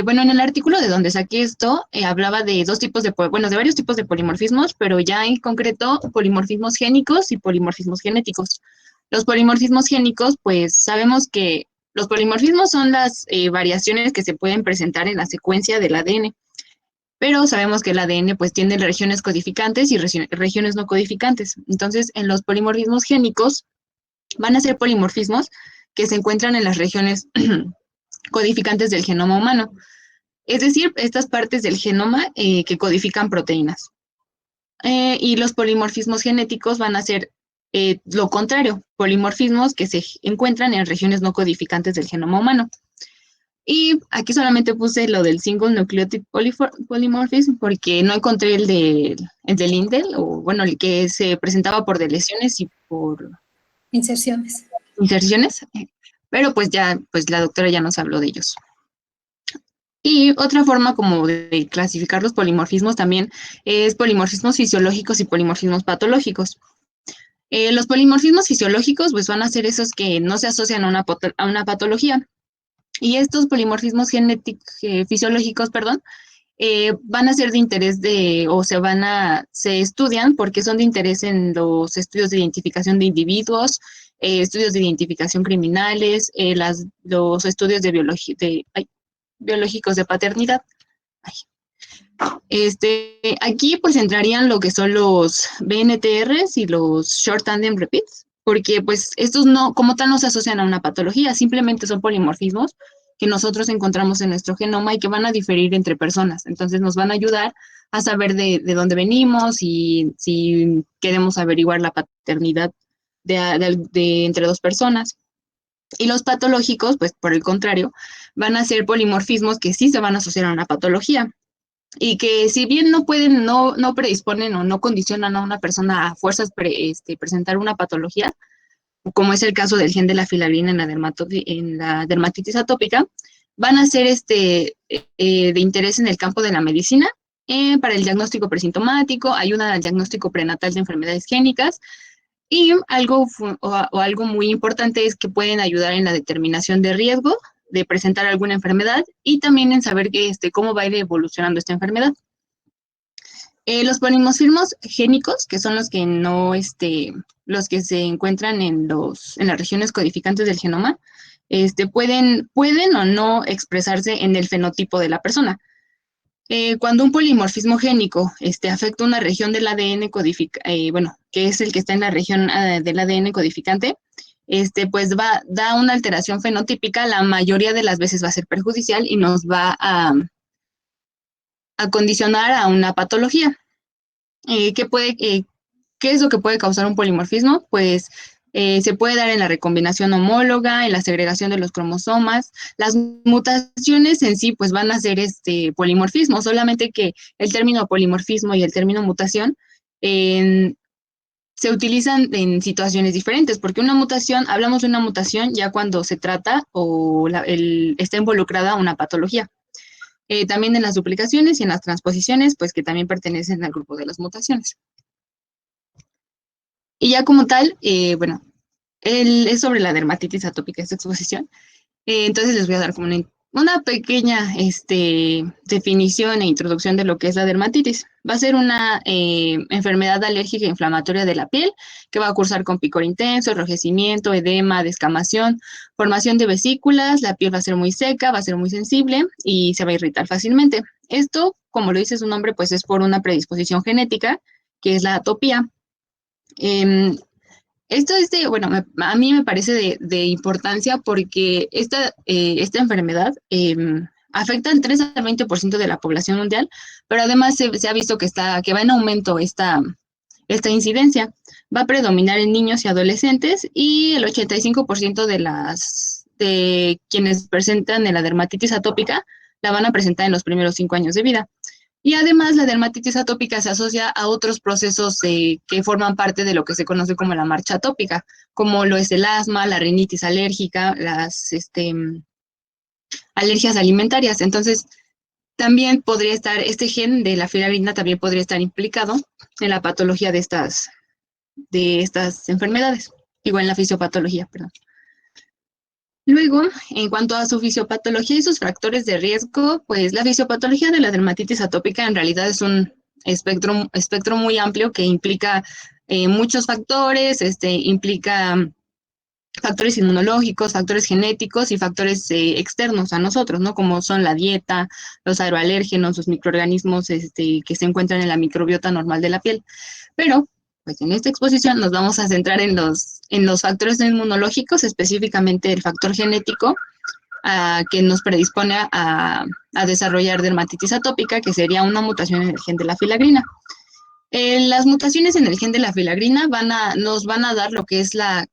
Bueno, en el artículo de donde saqué esto, hablaba de de varios tipos de polimorfismos, pero ya en concreto polimorfismos génicos y polimorfismos genéticos. Los polimorfismos génicos, pues sabemos que los polimorfismos son las variaciones que se pueden presentar en la secuencia del ADN, pero sabemos que el ADN pues tiene regiones codificantes y regiones no codificantes. Entonces, en los polimorfismos génicos van a ser polimorfismos que se encuentran en las regiones codificantes del genoma humano. Es decir, estas partes del genoma que codifican proteínas. Y los polimorfismos genéticos van a ser lo contrario, polimorfismos que se encuentran en regiones no codificantes del genoma humano. Y aquí solamente puse lo del single nucleotide polymorphism porque no encontré el del Indel, o bueno, el que se presentaba por deleciones y por inserciones. Pero pues la doctora ya nos habló de ellos. Y otra forma como de clasificar los polimorfismos también es polimorfismos fisiológicos y polimorfismos patológicos. Los polimorfismos fisiológicos pues van a ser esos que no se asocian a una patología. Y estos polimorfismos fisiológicos, van a ser de interés se estudian porque son de interés en los estudios de identificación de individuos, estudios de identificación criminales, los estudios de biológicos de paternidad. Aquí pues entrarían lo que son los BNTRs y los Short Tandem Repeats, porque pues estos no, como tal, no se asocian a una patología, simplemente son polimorfismos que nosotros encontramos en nuestro genoma y que van a diferir entre personas. Entonces nos van a ayudar a saber de dónde venimos y si queremos averiguar la paternidad de entre dos personas. Y los patológicos, pues por el contrario, van a ser polimorfismos que sí se van a asociar a una patología y que si bien no pueden, no predisponen o no condicionan a una persona a fuerzas presentar una patología, como es el caso del gen de la filagrina en la dermatitis atópica, van a ser de interés en el campo de la medicina para el diagnóstico presintomático, ayudan al diagnóstico prenatal de enfermedades génicas y algo muy importante es que pueden ayudar en la determinación de riesgo de presentar alguna enfermedad y también en saber cómo va a ir evolucionando esta enfermedad. Los polimorfismos génicos, que son los que no, los que se encuentran en las regiones codificantes del genoma, pueden o no expresarse en el fenotipo de la persona. Cuando un polimorfismo génico afecta una región del ADN que es el que está en la región del ADN codificante, pues da una alteración fenotípica, la mayoría de las veces va a ser perjudicial y nos va a condicionar a una patología. ¿Qué es lo que puede causar un polimorfismo? Pues se puede dar en la recombinación homóloga, en la segregación de los cromosomas. Las mutaciones en sí pues van a ser polimorfismo, solamente que el término polimorfismo y el término mutación se utilizan en situaciones diferentes, porque una mutación, hablamos de una mutación ya cuando se trata o está involucrada una patología. También en las duplicaciones y en las transposiciones, pues que también pertenecen al grupo de las mutaciones. Y ya como tal, es sobre la dermatitis atópica esta exposición. Entonces les voy a dar como una pequeña definición e introducción de lo que es la dermatitis. Va a ser una enfermedad alérgica inflamatoria de la piel que va a cursar con picor intenso, enrojecimiento, edema, descamación, formación de vesículas, la piel va a ser muy seca, va a ser muy sensible y se va a irritar fácilmente. Esto, como lo dice su nombre, pues es por una predisposición genética, que es la atopía. Esto a mí me parece de importancia porque esta enfermedad afecta al 3 al 20% de la población mundial, pero además se ha visto que va en aumento esta incidencia. Va a predominar en niños y adolescentes y el 85% de quienes presentan la dermatitis atópica la van a presentar en los primeros 5 años de vida. Y además la dermatitis atópica se asocia a otros procesos que forman parte de lo que se conoce como la marcha atópica, como lo es el asma, la rinitis alérgica, las alergias alimentarias. Entonces, también podría estar, este gen de la filagrina también podría estar implicado en la patología de estas enfermedades, igual en la fisiopatología, perdón. Luego, en cuanto a su fisiopatología y sus factores de riesgo, pues la fisiopatología de la dermatitis atópica en realidad es un espectro muy amplio que implica muchos factores, implica factores inmunológicos, factores genéticos y factores externos a nosotros, ¿no? Como son la dieta, los aeroalérgenos, los microorganismos que se encuentran en la microbiota normal de la piel. Pero pues en esta exposición nos vamos a centrar en los factores inmunológicos, específicamente el factor genético que nos predispone a desarrollar dermatitis atópica, que sería una mutación en el gen de la filagrina. Las mutaciones en el gen de la filagrina nos van a dar lo que es la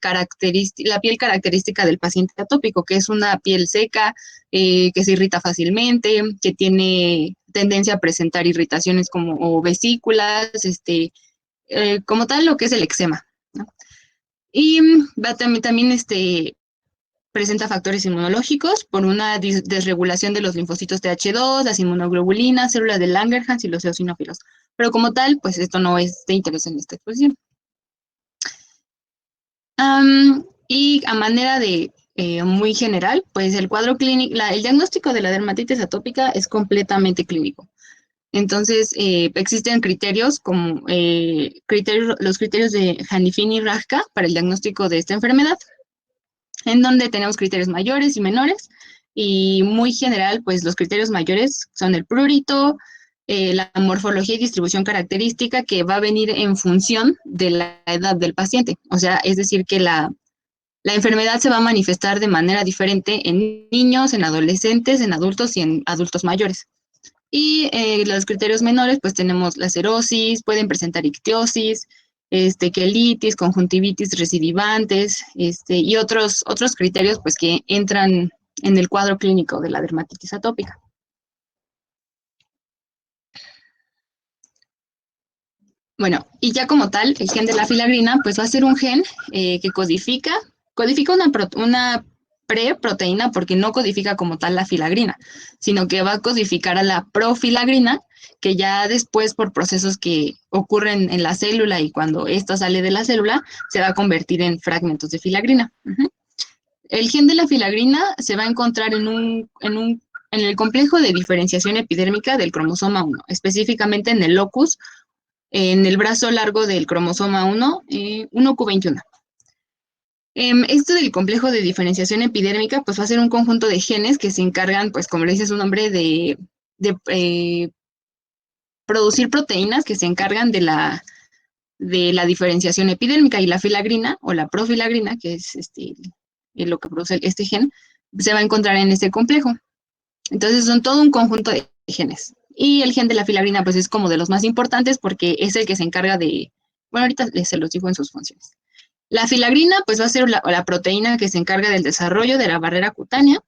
piel característica del paciente atópico, que es una piel seca, que se irrita fácilmente, que tiene tendencia a presentar irritaciones o vesículas, como tal lo que es el eczema, ¿no? Y también presenta factores inmunológicos por una desregulación de los linfocitos TH2, las inmunoglobulinas, células de Langerhans y los eosinófilos. Pero como tal, pues esto no es de interés en esta exposición. Y a manera de muy general, pues el cuadro clínico, el diagnóstico de la dermatitis atópica es completamente clínico. Entonces, existen criterios como los criterios de Hanifin y Rajka para el diagnóstico de esta enfermedad, en donde tenemos criterios mayores y menores, y muy general, pues los criterios mayores son el prurito, la morfología y distribución característica que va a venir en función de la edad del paciente. O sea, es decir, que la enfermedad se va a manifestar de manera diferente en niños, en adolescentes, en adultos y en adultos mayores. Y los criterios menores, pues tenemos la cerosis, pueden presentar ictiosis, quelitis, conjuntivitis recidivantes, y otros criterios pues que entran en el cuadro clínico de la dermatitis atópica. Bueno, y ya como tal, el gen de la filagrina, pues va a ser un gen que codifica una preproteína porque no codifica como tal la filagrina, sino que va a codificar a la profilagrina, que ya después por procesos que ocurren en la célula y cuando esta sale de la célula, se va a convertir en fragmentos de filagrina. El gen de la filagrina se va a encontrar en el complejo de diferenciación epidérmica del cromosoma 1, específicamente en el locus, en el brazo largo del cromosoma 1, 1q21. Esto del complejo de diferenciación epidérmica, pues va a ser un conjunto de genes que se encargan, pues como le dice su nombre, de producir proteínas que se encargan de la diferenciación epidérmica, y la filagrina o la profilagrina, que es lo que produce este gen, se va a encontrar en este complejo. Entonces son todo un conjunto de genes. Y el gen de la filagrina pues es como de los más importantes porque es el que se encarga de, bueno, ahorita se los digo en sus funciones. La filagrina pues va a ser la proteína que se encarga del desarrollo de la barrera cutánea,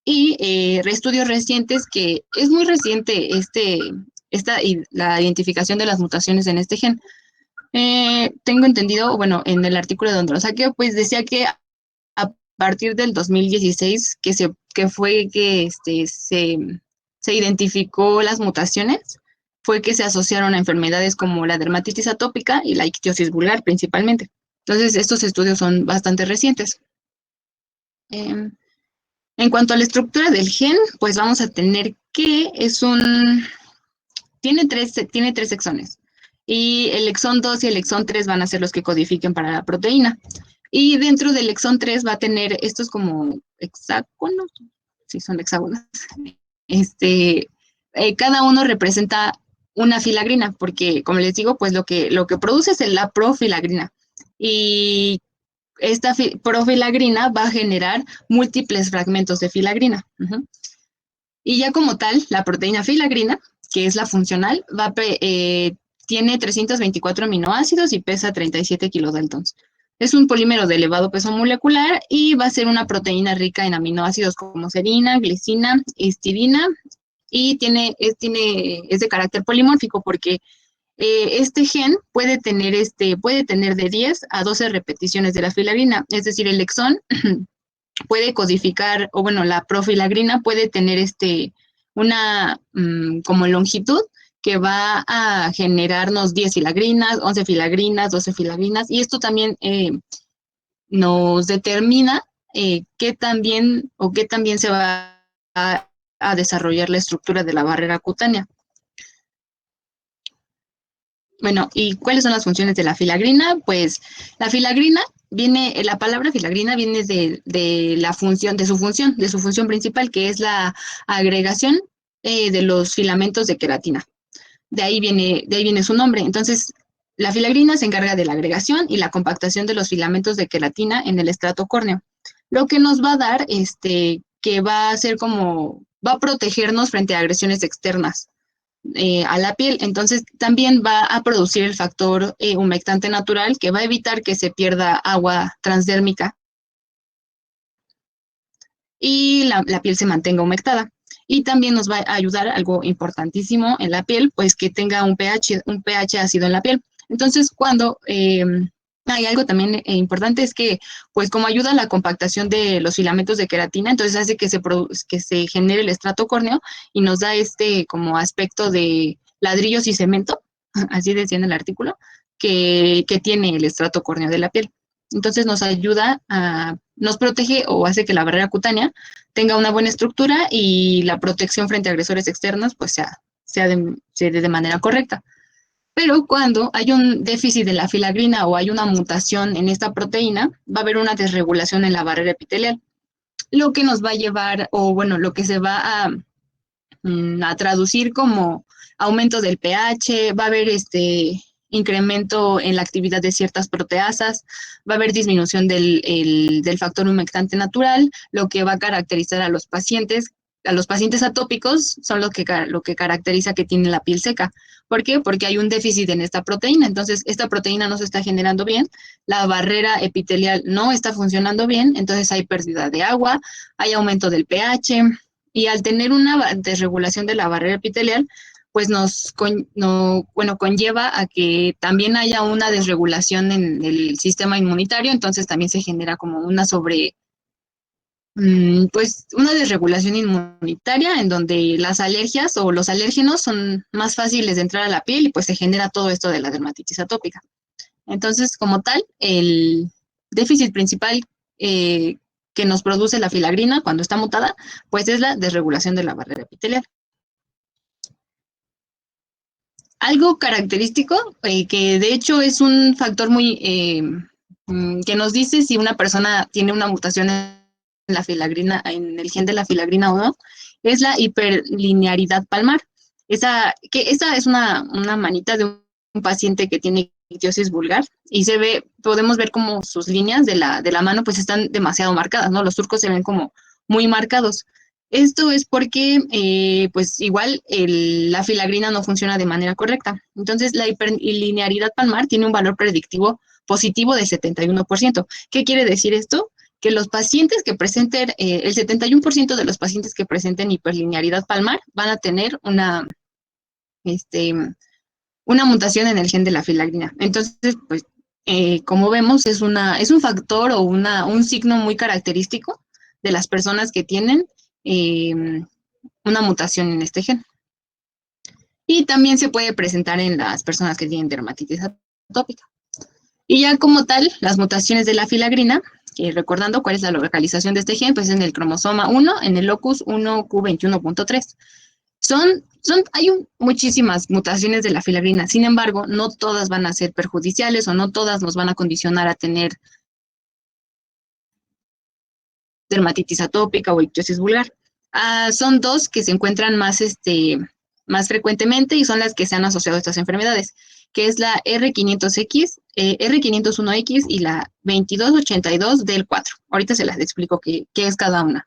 y estudios recientes que es muy reciente la identificación de las mutaciones en este gen. Tengo entendido, bueno, en el artículo de donde lo saqué, pues decía que a partir del 2016 que fue que se identificó las mutaciones, fue que se asociaron a enfermedades como la dermatitis atópica y la ictiosis vulgar principalmente. Entonces, estos estudios son bastante recientes. En cuanto a la estructura del gen, pues vamos a tener que tiene tres exones. Y el exón 2 y el exón 3 van a ser los que codifiquen para la proteína. Y dentro del exón 3 va a tener estos como hexágonos, sí, son hexágonos. Cada uno representa una filagrina, porque como les digo, pues lo que produce es la profilagrina. Y esta profilagrina va a generar múltiples fragmentos de filagrina. Y ya como tal, la proteína filagrina, que es la funcional, tiene 324 aminoácidos y pesa 37 kilodaltons. Es un polímero de elevado peso molecular y va a ser una proteína rica en aminoácidos como serina, glicina, histidina, y es de carácter polimórfico porque este gen puede tener de 10 a 12 repeticiones de la filagrina, es decir, el exón puede codificar, o bueno, la profilagrina puede tener una como longitud que va a generarnos 10 filagrinas, 11 filagrinas, 12 filagrinas, y esto también nos determina qué también se va a desarrollar la estructura de la barrera cutánea. Bueno, ¿y cuáles son las funciones de la filagrina? Pues la filagrina la palabra filagrina viene de su función principal, que es la agregación de los filamentos de queratina. De ahí viene su nombre. Entonces, la filagrina se encarga de la agregación y la compactación de los filamentos de queratina en el estrato córneo, lo que nos va a dar que va a protegernos frente a agresiones externas a la piel. Entonces, también va a producir el factor humectante natural que va a evitar que se pierda agua transdérmica y la piel se mantenga humectada. Y también nos va a ayudar algo importantísimo en la piel, pues que tenga un pH ácido en la piel. Entonces, cuando hay algo también importante es que, pues como ayuda a la compactación de los filamentos de queratina, entonces hace que se genere el estrato córneo y nos da como aspecto de ladrillos y cemento, así decía en el artículo, que tiene el estrato córneo de la piel. Entonces nos protege o hace que la barrera cutánea tenga una buena estructura y la protección frente a agresores externos pues se dé de manera correcta. Pero cuando hay un déficit de la filagrina o hay una mutación en esta proteína, va a haber una desregulación en la barrera epitelial, lo que nos va a llevar, o bueno, lo que se va a traducir como aumento del pH, va a haber incremento en la actividad de ciertas proteasas, va a haber disminución del factor humectante natural, lo que va a caracterizar a los pacientes atópicos son lo que caracteriza que tienen la piel seca. ¿Por qué? Porque hay un déficit en esta proteína, entonces esta proteína no se está generando bien, la barrera epitelial no está funcionando bien, entonces hay pérdida de agua, hay aumento del pH, y al tener una desregulación de la barrera epitelial, pues conlleva a que también haya una desregulación en el sistema inmunitario, entonces también se genera como una pues una desregulación inmunitaria en donde las alergias o los alérgenos son más fáciles de entrar a la piel y pues se genera todo esto de la dermatitis atópica. Entonces, como tal, el déficit principal que nos produce la filagrina cuando está mutada, pues es la desregulación de la barrera epitelial. Algo característico, que de hecho es un factor muy que nos dice si una persona tiene una mutación en la filagrina, en el gen de la filagrina o no, es la hiperlinearidad palmar. Esa es una manita de un paciente que tiene ictiosis vulgar y podemos ver como sus líneas de la mano pues están demasiado marcadas, ¿no? Los surcos se ven como muy marcados. Esto es porque, pues igual la filagrina no funciona de manera correcta. Entonces, la hiperlinearidad palmar tiene un valor predictivo positivo de 71%. ¿Qué quiere decir esto? Que los pacientes que presenten, el 71% de los pacientes que presenten hiperlinearidad palmar van a tener una mutación en el gen de la filagrina. Entonces, pues, como vemos, es un factor o un signo muy característico de las personas que tienen una mutación en este gen. Y también se puede presentar en las personas que tienen dermatitis atópica. Y ya como tal, las mutaciones de la filagrina, recordando cuál es la localización de este gen, pues en el cromosoma 1, en el locus 1q21.3. Hay muchísimas mutaciones de la filagrina, sin embargo, no todas van a ser perjudiciales o no todas nos van a condicionar a tener dermatitis atópica o ictiosis vulgar. Son dos que se encuentran más frecuentemente y son las que se han asociado a estas enfermedades, que es la R500X, R501X y la 2282 del 4. Ahorita se las explico qué es cada una.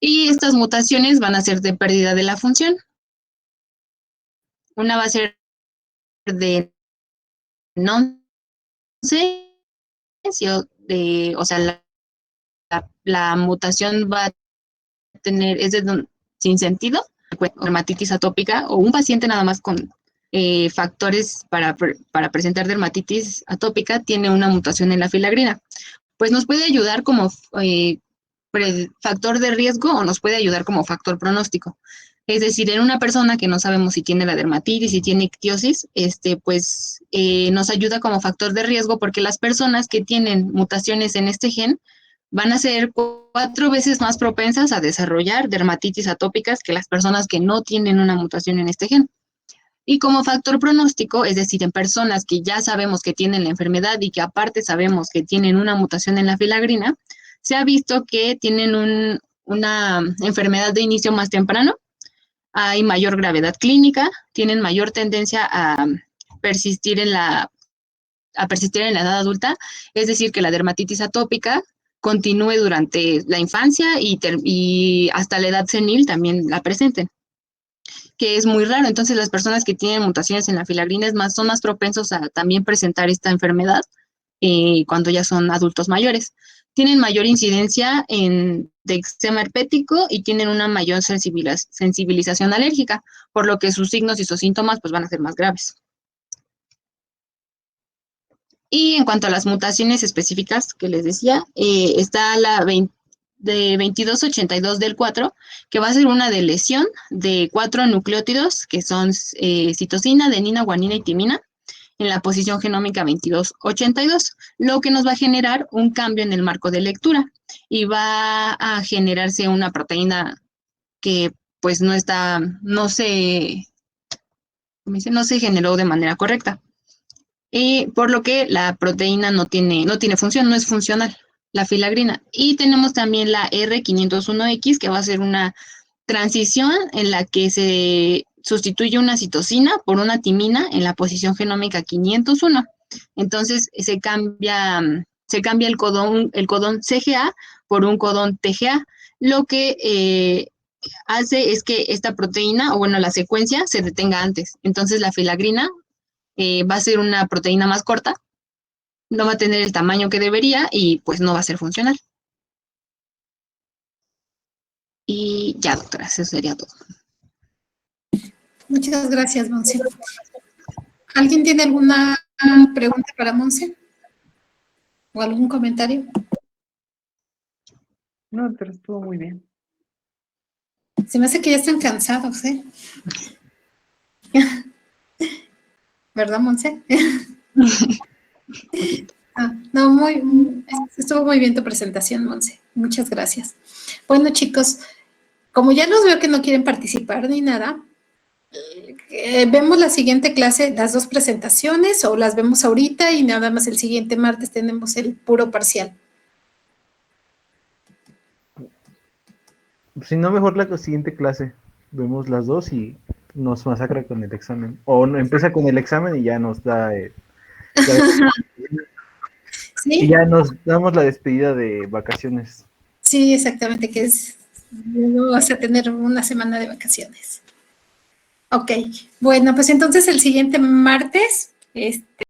Y estas mutaciones van a ser de pérdida de la función. Una va a ser de nonsense, o sea, la mutación va a tener, sin sentido, dermatitis atópica o un paciente nada más con factores para presentar dermatitis atópica tiene una mutación en la filagrina. Pues nos puede ayudar como factor de riesgo o nos puede ayudar como factor pronóstico. Es decir, en una persona que no sabemos si tiene la dermatitis, si tiene ictiosis, pues nos ayuda como factor de riesgo porque las personas que tienen mutaciones en este gen van a ser 4 veces más propensas a desarrollar dermatitis atópicas que las personas que no tienen una mutación en este gen. Y como factor pronóstico, es decir, en personas que ya sabemos que tienen la enfermedad y que aparte sabemos que tienen una mutación en la filagrina, se ha visto que tienen una enfermedad de inicio más temprano, hay mayor gravedad clínica, tienen mayor tendencia a persistir en la edad adulta, es decir, que la dermatitis atópica continúe durante la infancia y hasta la edad senil también la presenten, que es muy raro. Entonces, las personas que tienen mutaciones en la filagrina son más propensos a también presentar esta enfermedad cuando ya son adultos mayores. Tienen mayor incidencia de eczema herpético y tienen una mayor sensibilización alérgica, por lo que sus signos y sus síntomas pues, van a ser más graves. Y en cuanto a las mutaciones específicas que les decía, está la de 2282 del 4, que va a ser una de lesión de 4 nucleótidos, que son citosina, adenina, guanina y timina, en la posición genómica 2282, lo que nos va a generar un cambio en el marco de lectura y va a generarse una proteína que pues no se generó de manera correcta. Por lo que la proteína no tiene función, no es funcional, la filagrina. Y tenemos también la R501X, que va a ser una transición en la que se sustituye una citosina por una timina en la posición genómica 501. Entonces se cambia el codón CGA por un codón TGA, lo que hace es que esta proteína, o bueno, la secuencia, se detenga antes. Entonces la filagrina va a ser una proteína más corta, no va a tener el tamaño que debería y pues no va a ser funcional. Y ya, doctora, eso sería todo. Muchas gracias, Monse. ¿Alguien tiene alguna pregunta para Monse? ¿O algún comentario? No, pero estuvo muy bien. Se me hace que ya están cansados, ¿eh? ¿Verdad, Monse? No, estuvo muy bien tu presentación, Monse. Muchas gracias. Bueno, chicos, como ya los veo que no quieren participar ni nada, vemos la siguiente clase, las dos presentaciones, o las vemos ahorita y nada más el siguiente martes tenemos el puro parcial. Si no, mejor la siguiente clase. Vemos las dos y nos masacra con el examen. O empieza con el examen y ya nos da... ¿Sí? Y ya nos damos la despedida de vacaciones. Sí, exactamente, que es... Luego vas a tener una semana de vacaciones. Ok, bueno, pues entonces el siguiente martes...